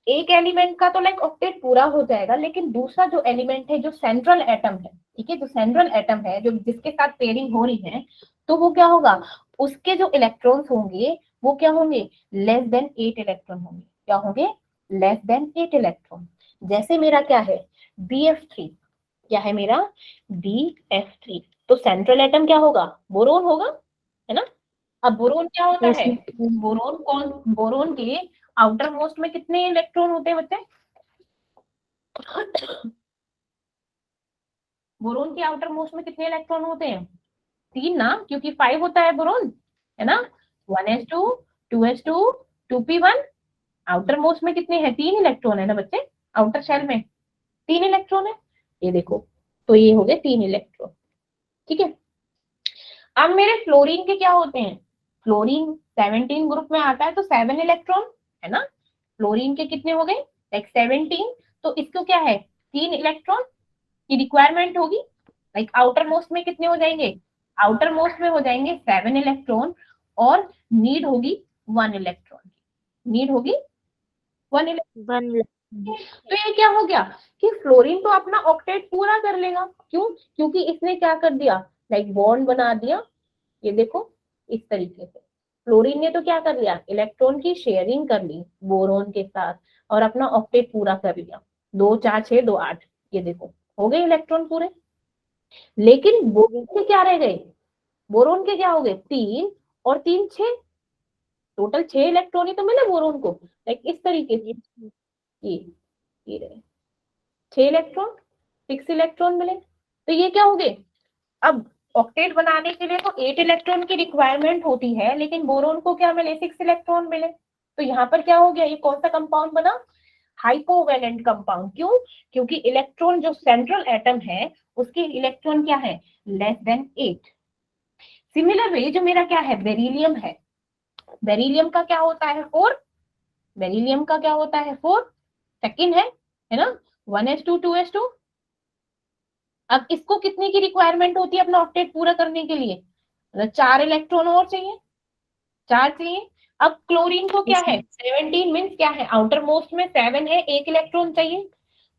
एक एलिमेंट का तो लाइक ऑक्टेट पूरा हो जाएगा, लेकिन दूसरा जो एलिमेंट है, जो सेंट्रल एटम है, ठीक है, जो सेंट्रल एटम है, जो जिसके साथ पेयरिंग हो रही है, तो वो क्या होगा, उसके जो इलेक्ट्रॉन्स होंगे वो क्या होंगे, लेस देन 8 इलेक्ट्रॉन होंगे, क्या होंगे, लेस देन 8 इलेक्ट्रॉन, जैसे मेरा क्या है, BF3, क्या है मेरा, BF3, तो सेंट्रल एटम क्या होगा, बोरोन होगा, है ना, अब बोरोन क्या होता यस है, बोरोन कौन, बोरोन के आउटर मोस्ट में कितने इलेक्ट्रॉन होते हैं बच्चे, बोरोन के आउटर मोस्ट में कितने इलेक्ट्रॉन होते हैं, 3 ना, क्योंकि 5 होता है बोरोन, है ना, 1s2, 2s2, 2p1, outer most में कितने हैं, 3 इलेक्ट्रॉन है ना बच्चे, आउटर शेल में 3 इलेक्ट्रॉन है, ये देखो, तो ये हो गए 3 इलेक्ट्रॉन, ठीक है। अब मेरे फ्लोरीन के क्या होते हैं, फ्लोरीन 17 ग्रुप में आता है तो 7 इलेक्ट्रॉन है ना, फ्लोरीन के कितने हो गए, लाइक 17, तो इसको क्या है 3 इलेक्ट्रॉन की रिक्वायरमेंट होगी। लाइक आउटर मोस्ट में कितने हो जाएंगे, आउटर मोस्ट में हो जाएंगे 7 इलेक्ट्रॉन, और नीड होगी 1 इलेक्ट्रॉन, नीड होगी 1 इलेक्ट्रॉन। 1 तो ये क्या हो गया कि फ्लोरीन तो अपना ऑक्टेट पूरा कर लेगा, क्यों, क्योंकि इसने क्या कर दिया, लाइक बॉन्ड बना दिया, ये देखो इस तरीके से फ्लोरीन ने तो क्या कर लिया, इलेक्ट्रॉन की शेयरिंग कर ली बोरोन के साथ और अपना ऑक्टेट पूरा कर लिया, 2 4 6 2 8, ये देखो हो गए इलेक्ट्रॉन पूरे। लेकिन बोरोन के क्या रह गए, बोरोन के क्या हो गए 3 और 3 6, टोटल 6 इलेक्ट्रॉन ही तो मिले बोरोन को, लाइक इस तरीके से, ये ये रहे 6 इलेक्ट्रॉन, 6 इलेक्ट्रॉन मिले, तो ये क्या हो गए। अब ऑक्टेट बनाने के लिए तो 8 इलेक्ट्रॉन की रिक्वायरमेंट होती है, लेकिन बोरोन को क्या मिले 6 इलेक्ट्रॉन मिले, तो यहाँ पर क्या हो गया, ये कौन सा कंपाउंड बना, हाइपोवैलेंट कंपाउंड। क्यों, क्योंकि इलेक्ट्रॉन जो सेंट्रल एटम है उसके इलेक्ट्रॉन क्या है, लेस देन 8। सिमिलर वे जो मेरा क्या है बेरिलियम है, बेरिलियम का क्या होता है 4, बेरिलियम का क्या होता है 4, सेकंड है ना, 1s2 2s2। अब इसको कितने की रिक्वायरमेंट होती है अपना ऑक्टेट पूरा करने के लिए, मतलब 4 इलेक्ट्रॉन और चाहिए, 4 चाहिए। अब क्लोरीन को क्या है 17 मीन्स क्या है, आउटर मोस्ट में 7 है, 1 इलेक्ट्रॉन चाहिए,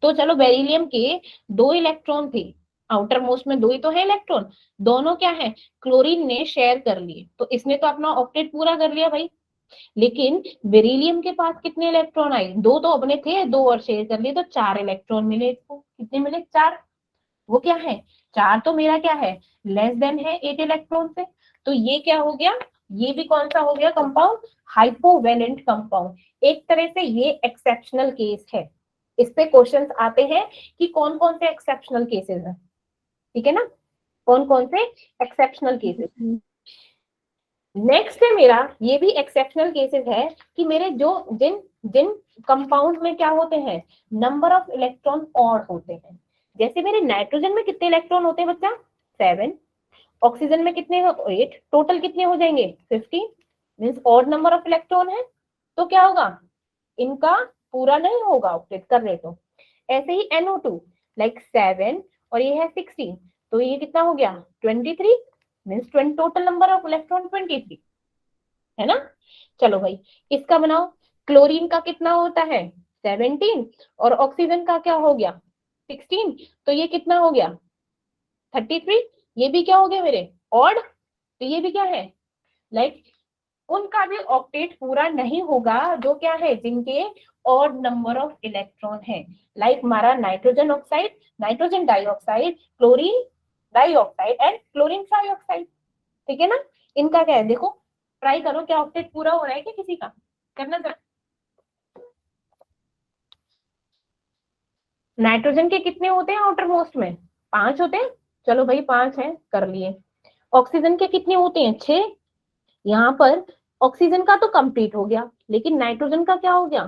तो चलो बेरिलियम के 2 इलेक्ट्रॉन थे, आउटर मोस्ट में 2 ही तो है इलेक्ट्रॉन, दोनों क्या है क्लोरीन ने शेयर कर लिए, तो इसने तो अपना ऑक्टेट पूरा कर लिया भाई। लेकिन बेरिलियम के पास कितने इलेक्ट्रॉन आए, 2 तो अपने थे, 2 और शेयर कर लिए, तो 4 इलेक्ट्रॉन मिले इसको, कितने मिले 4, वो क्या है 4, तो मेरा क्या है लेस देन है 8 इलेक्ट्रॉन से, तो ये क्या हो गया, ये भी कौन सा हो गया कंपाउंड, हाइपोवैलेंट कंपाउंड। एक तरह से ये एक्सेप्शनल केस है, इस पे क्वेश्चंस आते हैं कि कौन कौन से एक्सेप्शनल केसेस हैं, ठीक है ना, कौन कौन से एक्सेप्शनल केसेस। नेक्स्ट है मेरा, ये भी एक्सेप्शनल केसेस है कि मेरे जो जिन जिन कंपाउंड में क्या होते हैं, नंबर ऑफ इलेक्ट्रॉन ऑड होते हैं, जैसे मेरे नाइट्रोजन में कितने इलेक्ट्रॉन होते हैं बच्चा 7, ऑक्सीजन में कितने 8, टोटल कितने हो जाएंगे 50, means odd number of electron है, तो क्या होगा इनका पूरा नहीं होगा ऑक्टेट कर रहे तो। ऐसे ही NO2 लाइक 7 और ये है 16, तो ये कितना हो गया 23, means total number of electron 23, है ना। चलो भाई इसका बनाओ, क्लोरीन का कितना होता है 17 और ऑक्सीजन का क्या हो गया 16, तो ये कितना हो गया 33, ये भी क्या हो गया मेरे ऑड, तो ये भी क्या है लाइक उनका भी ऑक्टेट पूरा नहीं होगा जो क्या है जिनके ऑड नंबर ऑफ इलेक्ट्रॉन है, लाइक हमारा nitrogen oxide, nitrogen dioxide, chlorine dioxide and chlorine trioxide, ठीक है ना। इनका क्या है देखो, ट्राई करो क्या ऑक्टेट पूरा हो रहा है क्या किसी का, करना जरा। नाइट्रोजन के कितने होते हैं आउटर मोस्ट में 5 होते हैं, चलो भाई 5 हैं कर लिए। ऑक्सीजन के कितने होते हैं 6, यहाँ पर ऑक्सीजन का तो कंप्लीट हो गया, लेकिन नाइट्रोजन का क्या हो गया,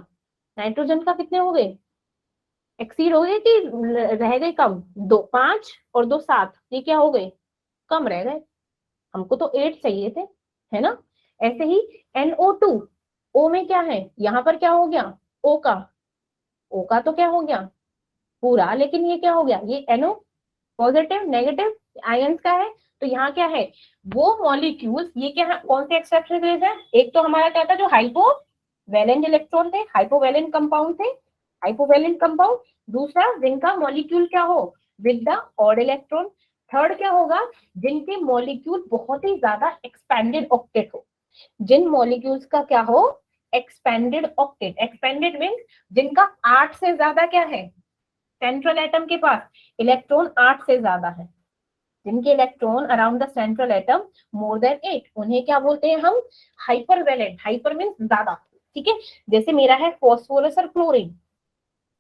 नाइट्रोजन का कितने हो गए, एक्सीड हो गए कि रह गए कम, 2 5 और 2 7, ये क्या हो गए कम रह गए, हमको तो 8 चाहिए थे, है ना। ऐसे ही NO2, O में क्या है, यहाँ पर क्या हो गया O का तो क्या हो गया पूरा, लेकिन ये क्या हो गया ये NO पॉजिटिव नेगेटिव आयंस का है, तो यहाँ क्या है वो मॉलिक्यूल्स, ये क्या है कौन से एक्सेप्शनल केस है, एक तो हमारा क्या था जो हाइपोवैलेंट इलेक्ट्रॉन थे, हाइपोवैलेंट कंपाउंड थे, हाइपोवैलेंट कंपाउंड, दूसरा जिनका मॉलिक्यूल क्या हो with the odd electron, third क्या होगा जिनके मॉलिक्यूल बहुत ही ज्यादा एक्सपेंडेड ऑक्टेट हो, जिन मॉलिक्यूल्स का क्या हो एक्सपेंडेड ऑक्टेट, एक्सपेंडेड मीन्स जिनका 8 से ज्यादा क्या है सेंट्रल एटम के पास इलेक्ट्रॉन 8 से ज्यादा है, जिनके electron around the central atom more than 8, उन्हें क्या बोलते हैं हम हाइपरवैलेंट, हाइपर मीन्स ज्यादा, ठीक है। जैसे मेरा है फॉस्फोरस और क्लोरीन,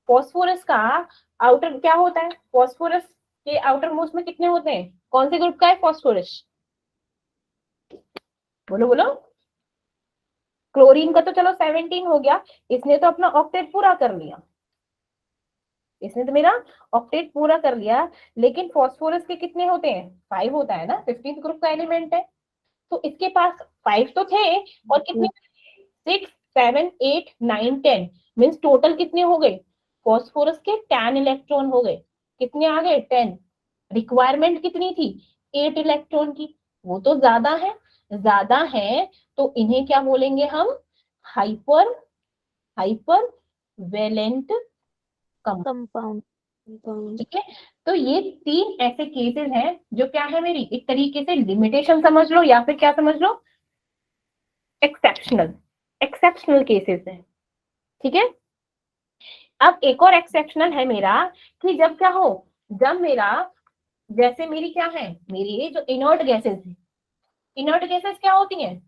फॉस्फोरस का आउटर क्या होता है, फॉस्फोरस के आउटर मोस्ट में कितने होते हैं, कौन से ग्रुप का है फॉस्फोरस, बोलो बोलो। क्लोरीन का तो चलो 17 हो गया, इसने तो अपना ऑक्टेट पूरा कर लिया, इसने तो मेरा ऑक्टेट पूरा कर लिया, लेकिन फास्फोरस के कितने होते हैं, 5 होता है ना, 15th ग्रुप का एलिमेंट है। तो इसके पास 5 तो थे, और कितने, 6 7 8 9 10, मीन्स टोटल कितने हो गए, फास्फोरस के 10 इलेक्ट्रॉन हो गए। कितने आ गए, 10। रिक्वायरमेंट कितनी थी, 8 इलेक्ट्रॉन की। वो तो ज्यादा है, तो इन्हें क्या बोलेंगे हम, हाइपर हाइपर वेलेंट कंपाउंड। ठीक है। तो ये 3 ऐसे केसेस हैं जो क्या है मेरी, एक तरीके से लिमिटेशन समझ लो, या फिर क्या समझ लो, एक्सेप्शनल एक्सेप्शनल केसेस हैं। ठीक है। अब एक और एक्सेप्शनल है मेरा, कि जब क्या हो, जब मेरा, जैसे मेरी क्या है, मेरी जो इनर्ट गैसेस है, इनर्ट गैसेस क्या होती हैं,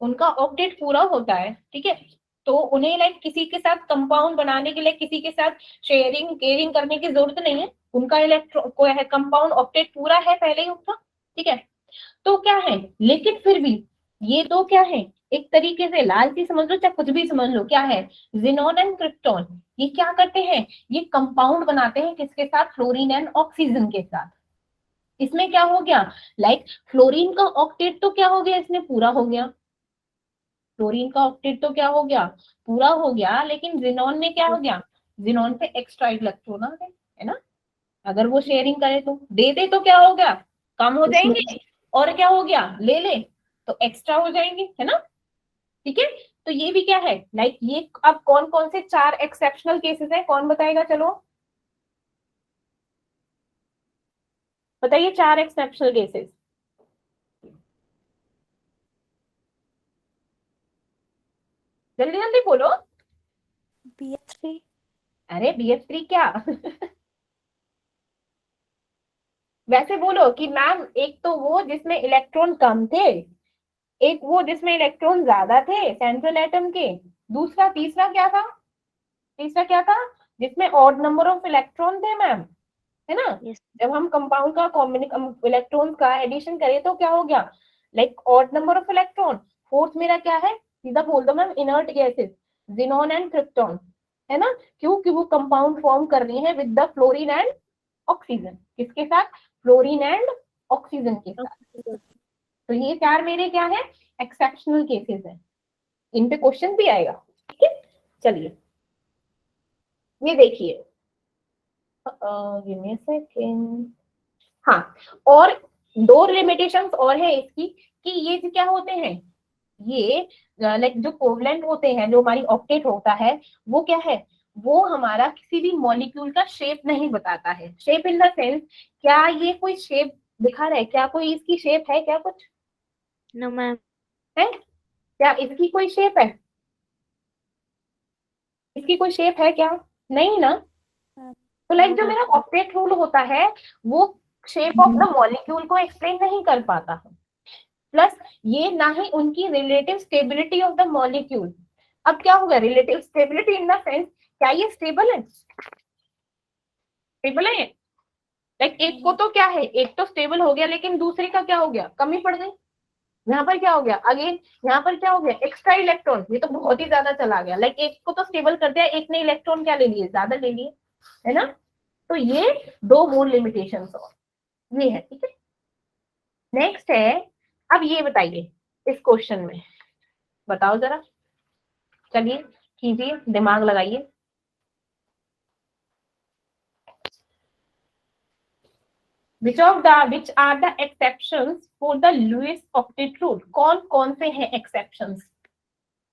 उनका ऑक्टेट पूरा होता है, ठीक है। तो उन्हें लाइक किसी के साथ कंपाउंड बनाने के लिए किसी के साथ शेयरिंग केयरिंग करने की जरूरत नहीं है, उनका इलेक्ट्रॉन को है, कंपाउंड ऑक्टेट पूरा है पहले ही उनका, ठीक है। तो क्या है, लेकिन फिर भी ये तो क्या है, एक तरीके से लालची समझ लो, चाहे कुछ भी समझ लो, क्या है, जिनोन एंड क्रिप्टॉन, ये क्या करते हैं, ये कंपाउंड बनाते हैं किसके साथ, फ्लोरीन एंड ऑक्सीजन के साथ। इसमें क्या हो गया, लाइक फ्लोरीन का ऑक्टेट तो क्या हो गया, इसमें पूरा हो गया, फ्लोरीन का ऑक्टेट तो क्या हो गया, पूरा हो गया, लेकिन जिनोन में क्या हो गया, जिनोन पे एक्स्ट्रा इलेक्ट्रॉन आ गए, है ना। अगर वो शेयरिंग करे तो दे दे तो क्या हो गया, कम हो इसमें जाएंगे, और क्या हो गया, ले ले तो एक्स्ट्रा हो जाएंगे, है ना। ठीक है। तो ये भी क्या है, लाइक ये अब कौन कौन से 4 एक्सेप्शनल केसेस हैं, कौन बताएगा, चलो बताइए 4 एक्सेप्शनल केसेस, जल्दी जल्दी बोलो। BF3। अरे BF3 क्या वैसे बोलो कि मैम, एक तो वो जिसमें इलेक्ट्रॉन कम थे, एक वो जिसमें इलेक्ट्रॉन ज्यादा थे सेंट्रल एटम के, दूसरा तीसरा क्या था, तीसरा क्या था, जिसमें ऑड नंबर ऑफ इलेक्ट्रॉन थे मैम, है ना। यस। जब हम कंपाउंड का इलेक्ट्रॉन का एडिशन करें तो क्या हो गया, like odd number of electron. Fourth मेरा क्या है, सीधा बोल दो ma'am, inert gases, xenon and krypton, है ना। क्योंकि वो कंपाउंड फॉर्म कर रही है with the fluorine and oxygen, किसके साथ, फ्लोरीन एंड ऑक्सीजन के साथ। तो ये 4 मेरे क्या है, एक्सेप्शनल केसेस है, इन पे क्वेश्चन भी आएगा, ठीक है। चलिए ये देखिए, गिव मी अ सेकंड। हाँ, और 2 लिमिटेशंस और है इसकी, कि ये जो क्या होते हैं, ये लाइक जो कोवलेंट होते हैं, जो हमारी ऑक्टेट होता है, वो क्या है, वो हमारा किसी भी मॉलिक्यूल का शेप नहीं बताता है, शेप इन द सेंस, क्या ये कोई शेप दिखा रहा है, क्या कोई इसकी शेप है, क्या कुछ नो मैम। है, क्या इसकी कोई शेप है, इसकी कोई शेप है क्या, नहीं ना। तो लाइक नो जो मैम। मेरा ऑक्टेट रूल होता है, वो शेप ऑफ द मॉलिक्यूल को एक्सप्लेन नहीं कर पाता है, प्लस ये ना ही उनकी relative stability of the molecule. अब क्या होगा, relative stability in the sense, क्या ये स्टेबल है, स्टेबल है, लाइक एक को तो क्या है, एक तो स्टेबल हो गया, लेकिन दूसरे का क्या हो गया, कमी पड़ गई, यहाँ पर क्या हो गया, अगेन यहाँ पर क्या हो गया, एक्स्ट्रा इलेक्ट्रॉन, ये तो बहुत ही ज्यादा चला गया, लाइक एक को तो स्टेबल कर दिया, एक ने इलेक्ट्रॉन क्या ले लिए, ज्यादा ले लिए, है ना। तो ये 2 मूल लिमिटेशंस और ये है, ठीक है। नेक्स्ट है, अब ये बताइए इस क्वेश्चन में, बताओ जरा, चलिए कीजिए, दिमाग लगाइए। which are the exceptions for the Lewis octet rule, कौन कौन से हैं exceptions,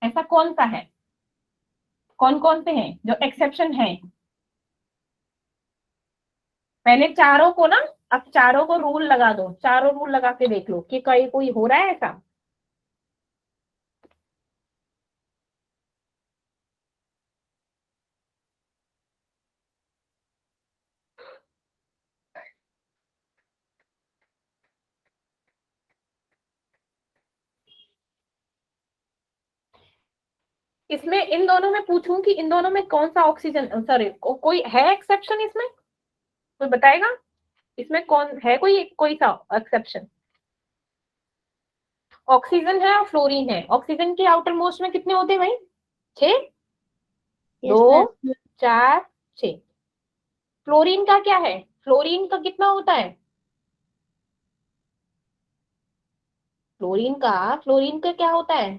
ऐसा कौन सा है, कौन कौन से हैं जो एक्सेप्शन है, पहले चारों को ना, अब चारों को रूल लगा दो, चारों रूल लगा के देख लो कि कहीं कोई हो रहा है ऐसा। इसमें इन दोनों में पूछूं कि इन दोनों में कौन सा ऑक्सीजन, सॉरी कोई है एक्सेप्शन इसमें, कोई बताएगा, इसमें कौन है, कोई सा एक्सेप्शन, ऑक्सीजन है और फ्लोरीन है, ऑक्सीजन के आउटर मोस्ट में कितने होते हैं भाई, 6, यस 2, मैम। 4, 6, फ्लोरीन का क्या है, फ्लोरीन का कितना होता है, फ्लोरीन का क्या होता है,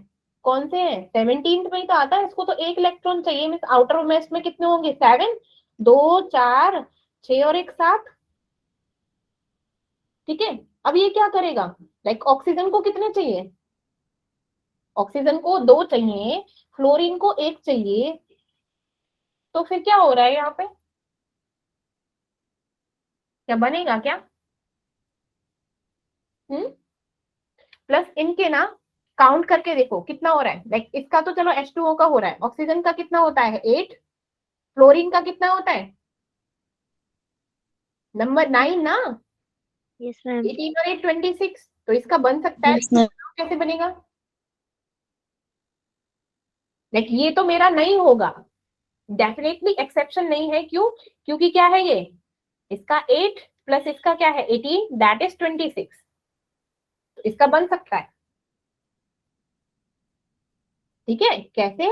कौन से है, 17th में ही तो आता है, इसको तो एक इलेक्ट्रॉन चाहिए, मीन्स आउटर मैस में कितने होंगे, 7, 2 4 6 और एक 7। ठीक है, अब ये क्या करेगा, लाइक ऑक्सीजन को कितने चाहिए, ऑक्सीजन को 2 चाहिए, फ्लोरीन को 1 चाहिए, तो फिर क्या हो रहा है यहाँ पे, क्या बनेगा क्या, प्लस इनके ना काउंट करके देखो कितना हो रहा है, लाइक इसका तो चलो H2O का हो रहा है, ऑक्सीजन का कितना होता है 8, फ्लोरीन का कितना होता है नंबर 9 ना, यस मैम। 18 और 8 26, तो इसका बन सकता है, यस मैम। कैसे बनेगा, लाइक ये तो मेरा नहीं होगा, डेफिनेटली एक्सेप्शन नहीं है, क्यों, क्योंकि क्या है ये, इसका 8 प्लस इसका क्या है 18, दैट इज 26, तो इसका बन सकता है। ठीक है, कैसे,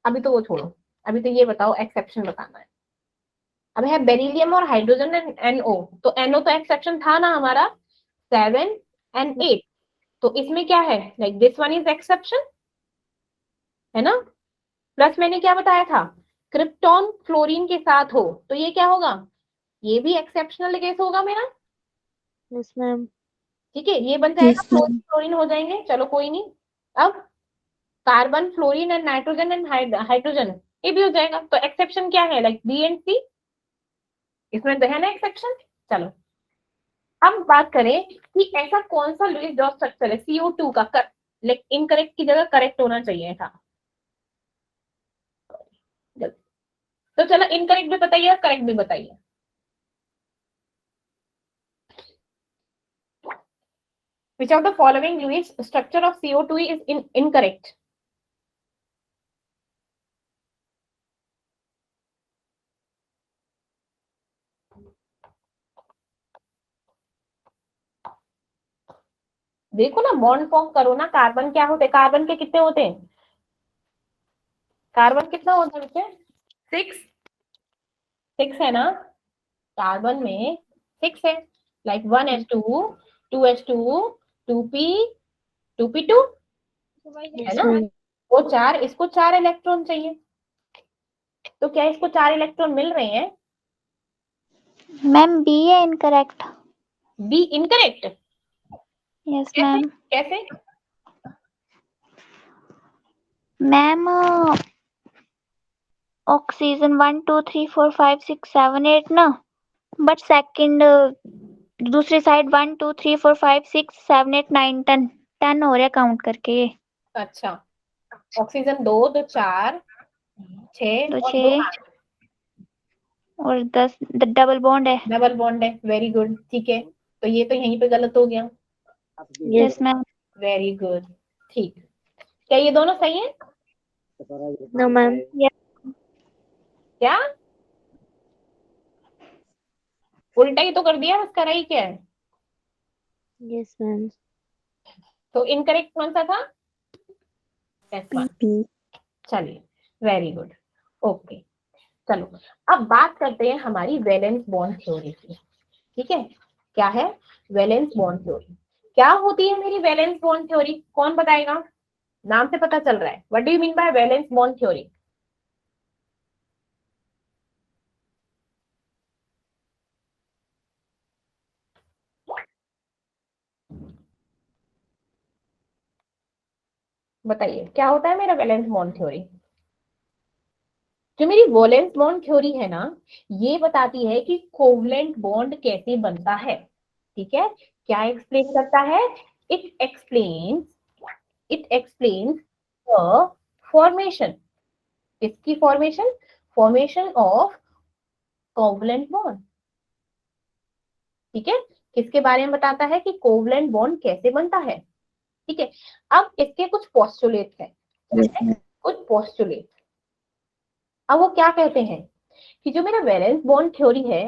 अभी तो वो छोड़ो, अभी तो ये बताओ एक्सेप्शन बताना है। अब है बेरिलियम और हाइड्रोजन एंड NO, तो NO तो एक्सेप्शन था ना हमारा, 7 एंड 8, तो इसमें क्या है, like this one is exception, है ना, प्लस मैंने क्या बताया था, क्रिप्टॉन फ्लोरीन के साथ हो तो ये क्या होगा, ये भी एक्सेप्शनल केस होगा मेरा। Yes ma'am. ठीक है, ये बन जाएगा, फ्लोरीन फ्लोरीन हो जाएंगे, चलो कोई नहीं। अब carbon fluorine and nitrogen and hydrogen, ये भी हो जाएगा, तो एक्सेप्शन क्या है, लाइक बी एंड सी, इसमें तो है ना एक्सेप्शन। चलो अब बात करें कि ऐसा कौन सा लुईस डॉट स्ट्रक्चर है CO2 का, लाइक इनकरेक्ट की जगह करेक्ट होना चाहिए था, तो चलो इनकरेक्ट भी बताइए और करेक्ट भी बताइए। Which of the following Lewis structure of CO2 is incorrect? देखो ना, बॉन्ड फॉर्म करो ना, कार्बन क्या होते हैं, कार्बन के कितने होते हैं, कार्बन कितना होता है बच्चे, 6, 6 है ना, कार्बन में 6 है, like 1s2 2s2 2p 2p2, है यस ना, मैम। वो 4, इसको 4 इलेक्ट्रॉन चाहिए, तो क्या इसको 4 इलेक्ट्रॉन मिल रहे हैं, मैम बी है इनकरेक्ट। बी इनकरेक्ट, यस कैसे मैम। कैसे, मैम ऑक्सीजन 1 2 3 4 5 6 7 8 ना, बट सेकंड दूसरी साइड 1 2 3 4 5 6 7 8 9 10 10 हो रहा है काउंट करके ये। अच्छा, ऑक्सीजन 2 तो 4 6 तो और 2 6 और 10 डबल बॉन्ड है। डबल बॉन्ड है, वेरी गुड, ठीक है, तो ये तो यहीं पे गलत हो गया, यस मैम। वेरी गुड, ठीक, क्या ये दोनों सही है, नो मैम। क्या उल्टा ही तो कर दिया, बस करा ही क्या है, यस मैम। तो इनकरेक्ट कौन सा था, S1, पी। चलिए, वेरी गुड, ओके, चलो अब बात करते हैं हमारी वैलेंस बॉन्ड थ्योरी की। ठीक है, क्या है वैलेंस बॉन्ड थ्योरी, क्या होती है मेरी वैलेंस बॉन्ड थ्योरी, कौन बताएगा, नाम से पता चल रहा है, what do you mean by valence bond theory, बताइए क्या होता है मेरा वैलेंस बॉन्ड थ्योरी, जो मेरी वैलेंस बॉन्ड थ्योरी है ना, ये बताती है कि कोवलेंट बॉन्ड कैसे बनता है। ठीक है, क्या एक्सप्लेन करता है, it explains it explains the formation, इसकी formation, formation of covalent bond. ठीक है, किसके बारे में बताता है कि कोवलेंट बॉन्ड कैसे बनता है। ठीक है, अब इसके कुछ पोस्टुलेट है, कुछ पोस्टुलेट, अब वो क्या कहते हैं कि जो मेरा वैलेंस बॉन्ड थ्योरी है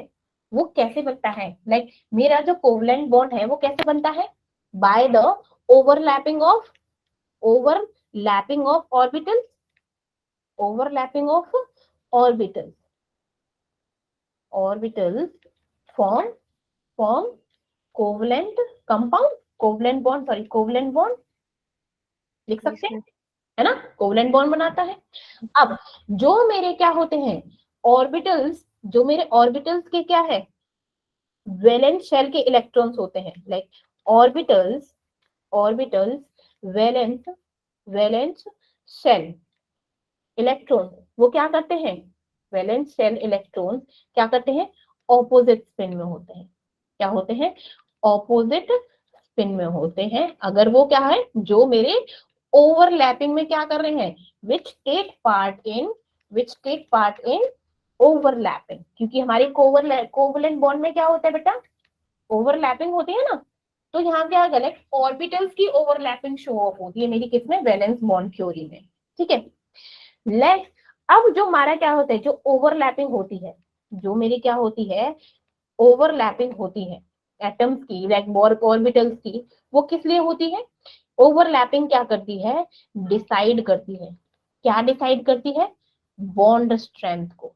वो कैसे बनता है, लाइक मेरा जो कोवलेंट बॉन्ड है वो कैसे बनता है, by the overlapping of lapping of orbitals, overlapping of orbitals, orbitals form form covalent compound, covalent bond, sorry covalent bond लिख सकते हैं, है ना, कोवलेंट बॉन्ड बनाता है। अब जो मेरे क्या होते हैं ऑर्बिटल्स, जो मेरे ऑर्बिटल्स के क्या है वैलेंस शेल के इलेक्ट्रॉन्स होते हैं, like orbitals, orbitals valence, valence shell electron, वो क्या करते हैं, वैलेंस शेल इलेक्ट्रॉन क्या करते हैं, ऑपोजिट स्पिन में होते हैं, क्या होते हैं, ऑपोजिट स्पिन में होते हैं, अगर वो क्या है जो मेरे ओवरलैपिंग में क्या कर रहे हैं, which take part in, which take part in overlapping, क्योंकि हमारे कोवलेंट बॉन्ड में क्या होता है बेटा, ओवरलैपिंग होती है ना, तो यहाँ क्या गलत, ऑर्बिटल्स की ओवरलैपिंग शो ऑफ होती है मेरी किसमें, वैलेंस बॉन्ड थ्योरी में, ठीक है। लेट्स, अब जो हमारा क्या होता है, जो ओवरलैपिंग होती है, जो मेरी क्या होती है, ओवरलैपिंग होती है एटम्स की, लाइक ऑर्बिटल्स की, वो किस लिए होती है, ओवरलैपिंग क्या करती है, डिसाइड करती है, क्या डिसाइड करती है, बॉन्ड स्ट्रेंथ को,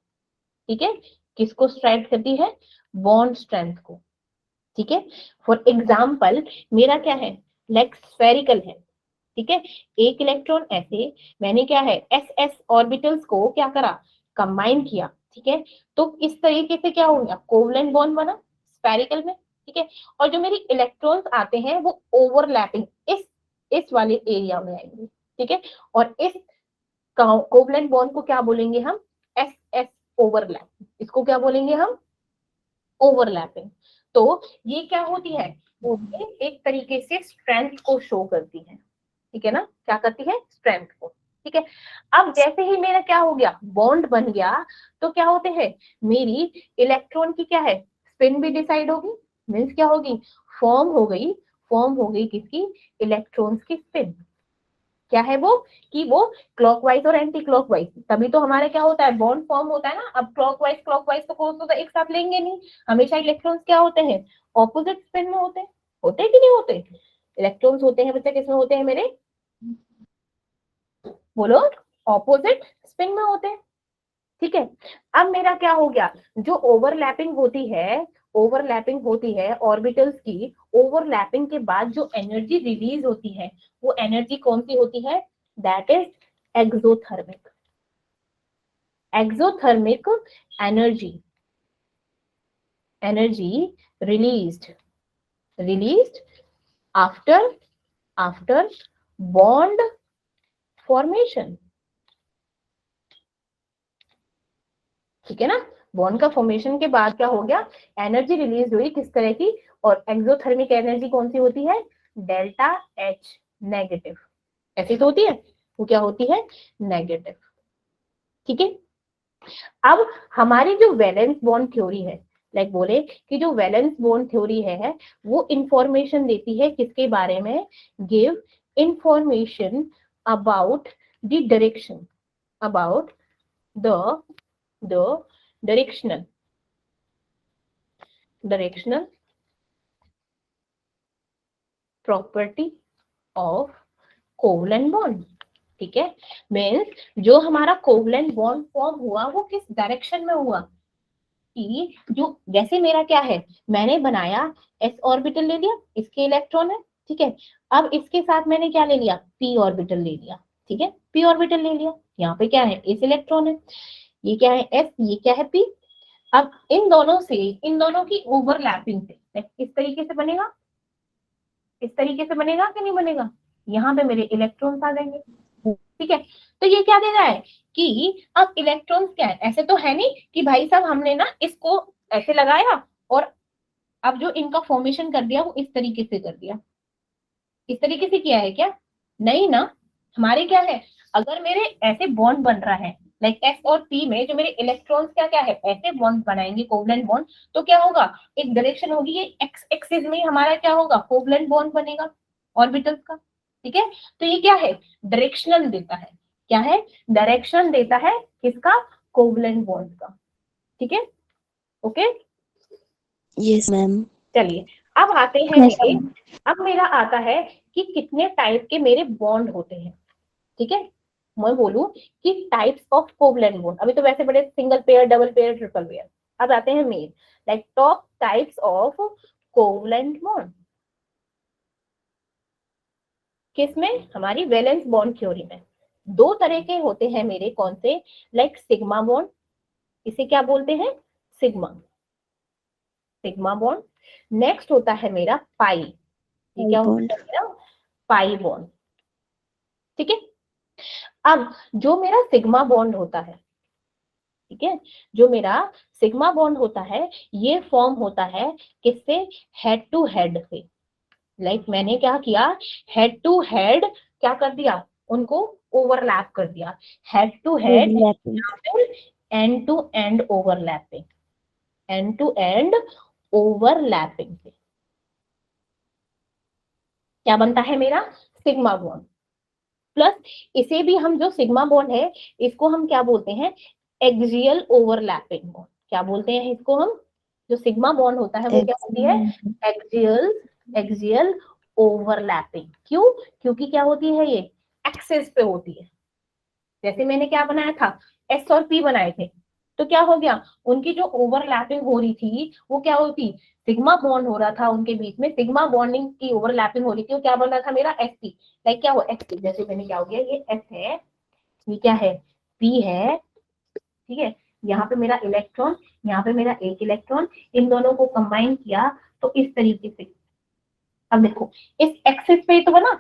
ठीक है, किसको स्ट्रेंथ करती है, बॉन्ड स्ट्रेंथ को, ठीक है। फॉर एग्जाम्पल मेरा क्या है, लाइक स्फेरिकल है, ठीक है, एक इलेक्ट्रॉन ऐसे मैंने क्या है एस एस ऑर्बिटल्स को क्या करा, कंबाइन किया, ठीक है, तो इस तरीके से क्या हो गया, कोवलेंट बॉन्ड बना स्फेरिकल में, ठीक है, और जो मेरी इलेक्ट्रॉन्स आते हैं वो ओवरलैपिंग इस वाले एरिया में आएंगे, ठीक है, और इस कोवलेंट बॉन्ड को क्या बोलेंगे हम, एस एस ओवरलैप, इसको क्या बोलेंगे हम, ओवरलैपिंग। तो ये क्या होती है, वो एक तरीके से स्ट्रेंथ को शो करती है, ठीक है ना, क्या करती है, स्ट्रेंथ को, ठीक है। अब जैसे ही मेरा क्या हो गया, बॉन्ड बन गया, तो क्या होते हैं, मेरी इलेक्ट्रॉन की क्या है, स्पिन भी डिसाइड होगी, मीन्स क्या होगी, फॉर्म हो गई, फॉर्म हो गई किसकी, इलेक्ट्रॉन्स की स्पिन, क्या है वो, कि वो क्लॉकवाइज और एंटी क्लॉकवाइज, तभी तो हमारे क्या होता है, बॉन्ड फॉर्म होता है ना, अब क्लॉकवाइज क्लॉकवाइज तो एक साथ लेंगे नहीं, हमेशा इलेक्ट्रॉन्स क्या होते हैं, ऑपोजिट स्पिन में होते हैं कि नहीं होते, इलेक्ट्रॉन्स होते हैं बच्चे किसमें होते हैं मेरे, बोलो, ऑपोजिट स्पिन में होते हैं, ठीक है। अब मेरा क्या हो गया, जो ओवरलैपिंग होती है, ओवरलैपिंग होती है ऑर्बिटल्स की, ओवरलैपिंग के बाद जो एनर्जी रिलीज होती है, वो एनर्जी कौन सी होती है, that is exothermic, exothermic energy, energy released after after bond formation, ठीक है ना, बॉन्ड का फॉर्मेशन के बाद क्या हो गया, एनर्जी रिलीज हुई किस तरह की, और एक्सोथर्मिक एनर्जी कौन सी होती है, डेल्टा एच नेगेटिव, ऐसी तो होती है, वो क्या होती है, नेगेटिव, ठीक है। अब हमारी जो वैलेंस बॉन्ड थ्योरी है, लाइक बोले कि जो वैलेंस बॉन्ड थ्योरी है वो इंफॉर्मेशन देती है किसके बारे में, give information about the direction, about the directional property of covalent bond, ठीक है, मीन्स जो हमारा कोवलेंट बॉन्ड फॉर्म हुआ वो किस डायरेक्शन में हुआ, कि जो जैसे मेरा क्या है, मैंने बनाया एस ऑर्बिटल ले लिया, इसके इलेक्ट्रॉन है, ठीक है, अब इसके साथ मैंने क्या ले लिया, पी ऑर्बिटल ले लिया, ठीक है, पी ऑर्बिटल ले लिया, यहाँ पे क्या है, एस इलेक्ट्रॉन है, ये क्या है एस, ये क्या है पी। अब इन दोनों से, इन दोनों की ओवरलैपिंग से इस तरीके से बनेगा, इस तरीके से बनेगा कि नहीं बनेगा, यहाँ पे मेरे इलेक्ट्रॉन्स आ जाएंगे, ठीक है। तो ये क्या दे रहा है कि अब इलेक्ट्रॉन्स क्या है, ऐसे तो है नहीं कि भाई साहब हमने ना इसको ऐसे लगाया और अब जो इनका फॉर्मेशन कर दिया वो इस तरीके से कर दिया, इस तरीके से किया है क्या, नहीं ना, हमारे क्या है, अगर मेरे ऐसे बॉन्ड बन रहा है, लाइक एस और पी में जो मेरे इलेक्ट्रॉन्स क्या क्या है, ऐसे बॉन्ड बनाएंगे कोवलेंट बॉन्ड, तो क्या होगा, एक डायरेक्शन होगी, ये एक्स एक्सिस में हमारा क्या होगा, कोवलेंट बॉन्ड बनेगा ऑर्बिटल्स का, ठीक है। तो ये क्या है, डायरेक्शनल देता है, क्या है, डायरेक्शन देता है किसका, कोवलेंट बॉन्ड का, ठीक है, ओके। Yes ma'am. चलिए अब आते हैं मेरे, अब मेरा आता है कि कितने टाइप के मेरे बॉन्ड होते हैं, ठीक है, मैं बोलूं कि टाइप्स ऑफ कोवलेंट बॉन्ड, अभी तो वैसे बड़े single pair, double pair, triple pair, अब आते हैं main, like top types of covalent bond. किसमें? हमारी वैलेंस बॉन्ड थ्योरी में। दो तरह के होते हैं मेरे, कौन से? लाइक सिग्मा बॉन्ड, इसे क्या बोलते हैं? Sigma, sigma bond. नेक्स्ट होता है मेरा पाई, ये क्या होता बॉन्ड। है मेरा? Pi bond. ठीक है, अब जो मेरा सिग्मा बॉन्ड होता है, ठीक है, जो मेरा सिग्मा बॉन्ड होता है, ये फॉर्म होता है किससे? हेड टू हेड से। लाइक मैंने क्या किया, हेड टू हेड क्या कर दिया, उनको ओवरलैप कर दिया, हेड टू हेड ओवरलैपिंग। या फिर end to end overlapping, end to end overlapping से क्या बनता है मेरा? Sigma bond. प्लस इसे भी हम, जो सिग्मा बॉन्ड है, इसको हम क्या बोलते हैं? Axial overlapping bond. क्या बोलते हैं इसको हम? जो सिग्मा बॉन्ड होता है वो क्या होती है? Axial, axial overlapping. क्यों? क्योंकि क्या होती है ये? एक्सेस पे होती है। जैसे मैंने क्या बनाया था, एस और पी बनाए थे, तो क्या हो गया, उनकी जो ओवरलैपिंग हो रही थी वो क्या होती? सिग्मा बॉन्ड हो रहा था उनके बीच में, सिग्मा बॉन्डिंग की ओवरलैपिंग हो रही थी, वो क्या बन रहा था मेरा? S P. लाइक क्या हो, एस पी, जैसे मैंने क्या हो गया, ये एस है, ये क्या है? पी है, ठीक है, यहाँ पे मेरा इलेक्ट्रॉन, यहाँ पे मेरा एक इलेक्ट्रॉन, इन दोनों को कंबाइन किया तो इस तरीके से। अब देखो, इस एक्सिस पे तो बना,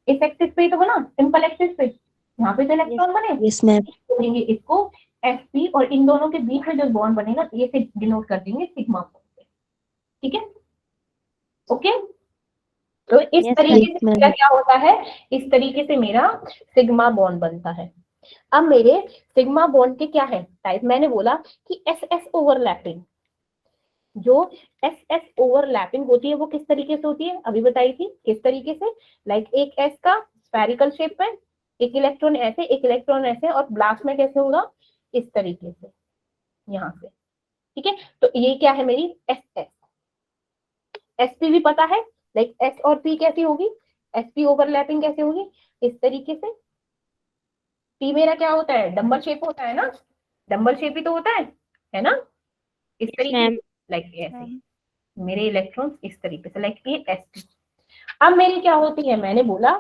इस एक्सिस पे तो बना, सिंपल एक्सिस पे, यहाँ पे तो इलेक्ट्रॉन बने, यस मैम। बोलेंगे इसको एस पी, और इन दोनों के बीच में जो बॉन्ड बनेगा ये से डिनोट कर देंगे सिग्मा बॉन्ड से। ठीक है, ओके। तो इस Yes, तरीके यस से मैम। मेरा क्या होता है, इस तरीके से मेरा सिग्मा बॉन्ड बनता है। अब मेरे सिग्मा बॉन्ड के क्या है टाइप? मैंने बोला कि एस एस ओवरलैपिंग, जो एस एस ओवरलैपिंग होती है वो किस तरीके से होती है, अभी बताई थी किस तरीके से। लाइक एक एस का स्फेरिकल शेप में, एक इलेक्ट्रॉन ऐसे, एक इलेक्ट्रॉन ऐसे, और ब्लास्ट में कैसे होगा? इस तरीके से, यहाँ से। ठीक है, तो ये क्या है मेरी? S S. एस पी भी पता है, लाइक एस और पी कैसी होगी, एस पी ओवरलैपिंग कैसे होगी? इस तरीके से। पी मेरा क्या होता है? डंबल शेप होता है ना, डंबल शेप ही तो होता है ना, इस तरीके ma'am. से, लाइक ऐसे मेरे इलेक्ट्रॉन्स इस तरीके से, लाइक ये एस पी। अब मेरी क्या होती है? मैंने बोला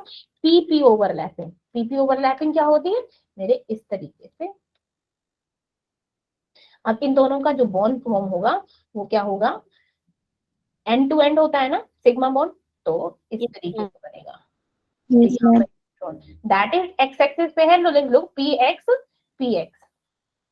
पीपी ओवरलैपिंग। पीपी ओवरलैपिंग क्या होती है मेरे? इस तरीके से। अब इन दोनों का जो बॉन्ड फॉर्म होगा वो क्या होगा? एंड टू एंड होता है ना सिग्मा बॉन्ड, तो इस Yes, तरीके ma'am. से बनेगा। Yes ma'am. That is X axis पे है, तो लिख लो P X P X,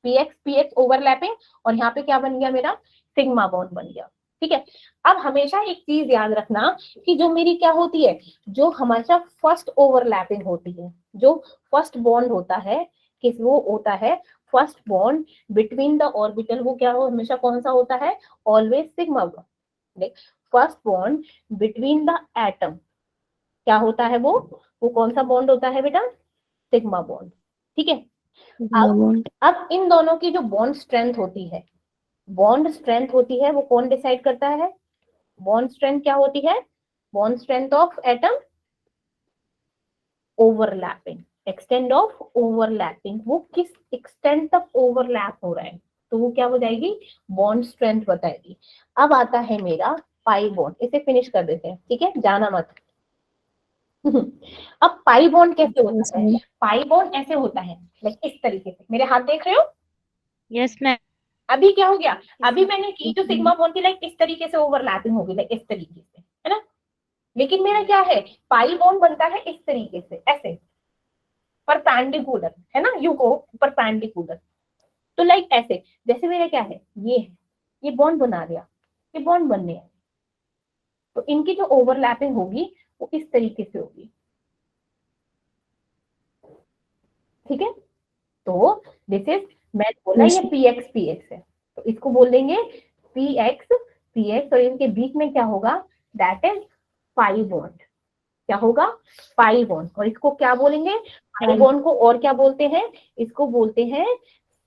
P X P X overlapping, और यहाँ पे क्या बन गया मेरा? सिग्मा बॉन्ड बन गया। ठीक है, अब हमेशा एक चीज याद रखना कि जो मेरी क्या होती है, जो हमेशा फर्स्ट ओवरलैपिंग होती है, जो फर्स्ट बॉन्ड होता है, किस वो होता है first bond between the orbital, वो क्या हो हमेशा कौन सा होता है? Always sigma bond. First bond between the atom क्या होता है वो कौन सा बॉन्ड होता है बेटा? Sigma bond. ठीक है, सिग्मा अब बॉन्ड। अब इन दोनों की जो बॉन्ड स्ट्रेंथ होती है, बॉन्ड स्ट्रेंथ होती है, वो कौन डिसाइड करता है? बॉन्ड स्ट्रेंथ क्या होती है? Bond strength of atom overlapping, extend of overlapping, वो किस एक्सटेंड तक ओवरलैप हो रहा है, तो वो क्या हो जाएगी? बॉन्ड स्ट्रेंथ बताएगी। अब आता है मेरा पाई बॉन्ड, इसे फिनिश कर देते हैं, ठीक है, जाना मत। अब पाई बॉन्ड कैसे यस होता है? मैम। पाई बॉन्ड ऐसे होता है, लाइक इस तरीके से, मेरे हाथ देख रहे हो? Yes, ma'am. अभी क्या हो गया, Yes, अभी ma'am. मैंने की जो सिग्मा बॉन्ड की, लाइक इस तरीके से ओवरलैपिंग होगी, लाइक इस तरीके से, है ना। लेकिन मेरा क्या है, पाई बॉन्ड बनता है इस तरीके से, ऐसे परपेंडिकुलर, है ना, यू को परपेंडिकुलर, तो लाइक ऐसे, जैसे मेरा क्या है, ये बॉन्ड बना दिया, ये बॉन्ड बनने हैं, तो इनकी जो ओवरलैपिंग होगी वो इस तरीके से होगी। ठीक है, तो दिस इज, मैं बोला यस ये पी एक्स है, तो इसको बोल देंगे पी एक्स, और इनके बीच में क्या होगा? That is pi bond. क्या होगा? Pi bond. और इसको क्या बोलेंगे? पाई बॉन्ड को और क्या बोलते हैं? इसको बोलते हैं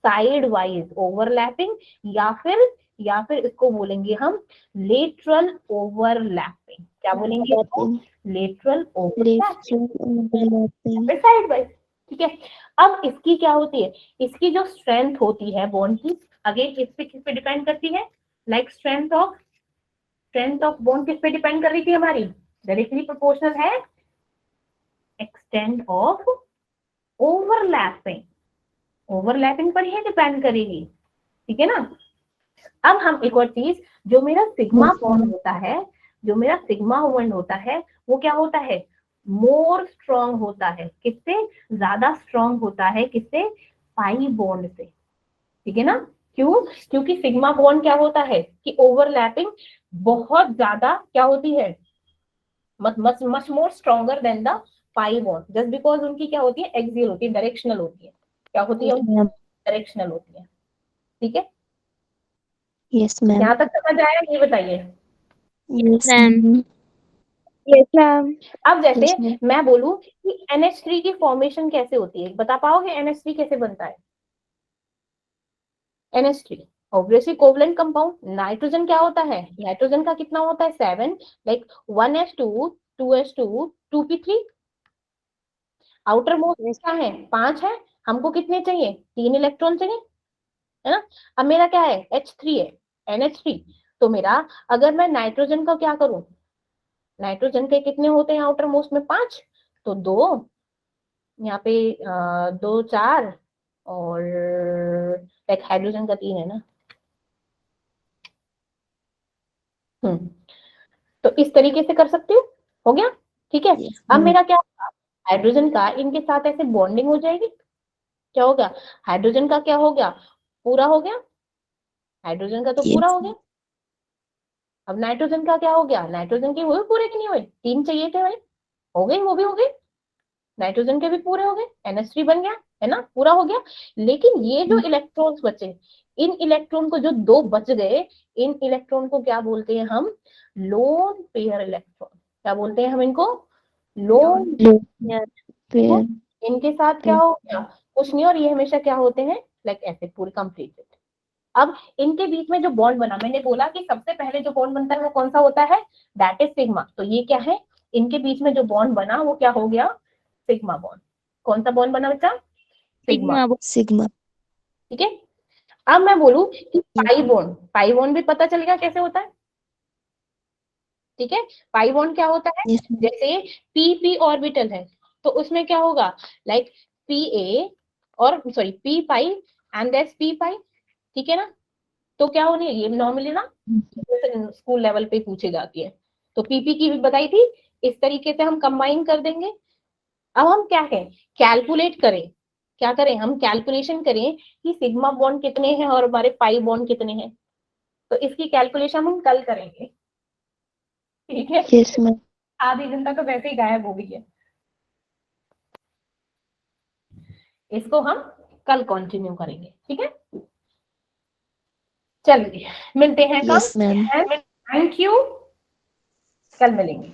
साइड वाइज ओवरलैपिंग, या फिर इसको बोलेंगे हम लेटरल ओवरलैपिंग। क्या बोलेंगे इसको? Lateral overlapping, overlapping. Side wise. ठीक है। अब इसकी क्या होती है, इसकी जो स्ट्रेंथ होती है बॉन्ड की, अगेन किस पे डिपेंड करती है, लाइक स्ट्रेंथ ऑफ बॉन्ड किस पे डिपेंड कर रही थी हमारी, डायरेक्टली प्रोपोर्शनल है एक्सटेंट ऑफ ओवरलैपिंग पर ही डिपेंड करेगी, ठीक है ना। अब हम एक और चीज, जो मेरा सिग्मा बॉन्ड होता है, जो मेरा सिग्मा बॉन्ड होता है, वो क्या होता है, मोर स्ट्रॉन्ग होता है, किससे ज्यादा स्ट्रॉन्ग होता है, किससे, पाई बॉन्ड से, ठीक है ना। क्यों, क्योंकि सिग्मा बॉन्ड क्या होता है कि ओवरलैपिंग बहुत ज्यादा क्या होती है, much more stronger than the pi bond, just because उनकी क्या होती है, एक्सियल होती है, डायरेक्शनल होती है, क्या होती है, डायरेक्शनल होती है, ठीक है। Yes, ma'am. यहाँ तक समझ आया, ये बताइए। Yes, Ma'am. ma'am. Yes, ma'am. अब जैसे Yes, ma'am. मैं बोलूं कि NH3 की फॉर्मेशन कैसे होती है, बता पाओगे NH3 कैसे बनता है। NH3 obviously covalent compound, nitrogen क्या होता है, नाइट्रोजन का कितना होता है 7, like 1s2 2s2 2p3, outer most क्या है 5 है, हमको कितने चाहिए 3 इलेक्ट्रॉन चाहिए, है ना। अब मेरा क्या है H3 है, NH3, तो मेरा अगर मैं नाइट्रोजन का क्या करूं, नाइट्रोजन के कितने होते हैं आउटर मोस्ट में 5, तो 2 यहाँ पे 2 4 और एक हाइड्रोजन का 3 है ना। तो इस तरीके से कर सकती हूँ, हो गया, ठीक है। Yes, अब ma'am. मेरा क्या होगा, हाइड्रोजन का इनके साथ ऐसे बॉन्डिंग हो जाएगी, क्या हो गया, हाइड्रोजन का क्या हो गया, पूरा हो गया, हाइड्रोजन का तो पूरा Yes. हो गया। अब नाइट्रोजन का क्या हो गया, नाइट्रोजन के हुए पूरे कि नहीं हुए, 3 चाहिए थे भाई, हो गए, वो भी हो गए, नाइट्रोजन के भी पूरे हो गए, NH3 बन गया, है ना, पूरा हो गया। लेकिन ये जो इलेक्ट्रॉन्स बचे, इन इलेक्ट्रॉन को जो 2 बच गए, इन इलेक्ट्रॉन को क्या बोलते हैं हम, लोन पेयर इलेक्ट्रॉन, क्या बोलते हैं हम इनको, लोन। Yes. Fair. इनके साथ क्या हो गया, कुछ नहीं, और ये हमेशा क्या होते हैं, लाइक ऐसे पूरे कंप्लीटेड। अब इनके बीच में जो बॉन्ड बना, मैंने बोला कि सबसे पहले जो बॉन्ड बनता है वो कौन सा होता है, दैट इज सिग्मा, तो ये क्या है, इनके बीच में जो बॉन्ड बना वो क्या हो गया, सिग्मा बॉन्ड। कौन सा बॉन्ड बना बच्चा, सिग्मा, Sigma. ठीक है। अब मैं बोलूं कि पाई बॉन्ड भी पता चल गया कैसे होता है, ठीक है। पाई बॉन्ड क्या होता है, Yes, ma'am. जैसे p ऑर्बिटल है, तो उसमें क्या होगा, लाइक Pa और sorry p pi and that's p पाई, ठीक है ना। तो क्या होनी है, ये नॉर्मली ना स्कूल लेवल पे पूछी जाती है, तो पीपी की भी बताई थी, इस तरीके से हम कंबाइन कर देंगे। अब हम क्या करें, कैलकुलेट करें, क्या करें, हम कैलकुलेशन करें कि सिग्मा बॉन्ड कितने हैं और हमारे पाई बॉन्ड कितने हैं, तो इसकी कैलकुलेशन हम कल करेंगे, ठीक है। Yes, ma'am. आधी घंटा तो वैसे ही गायब हो गई है, इसको हम कल कंटिन्यू करेंगे, ठीक है। चलिए मिलते हैं कल, Yes, ma'am. थैंक यू, कल मिलेंगे।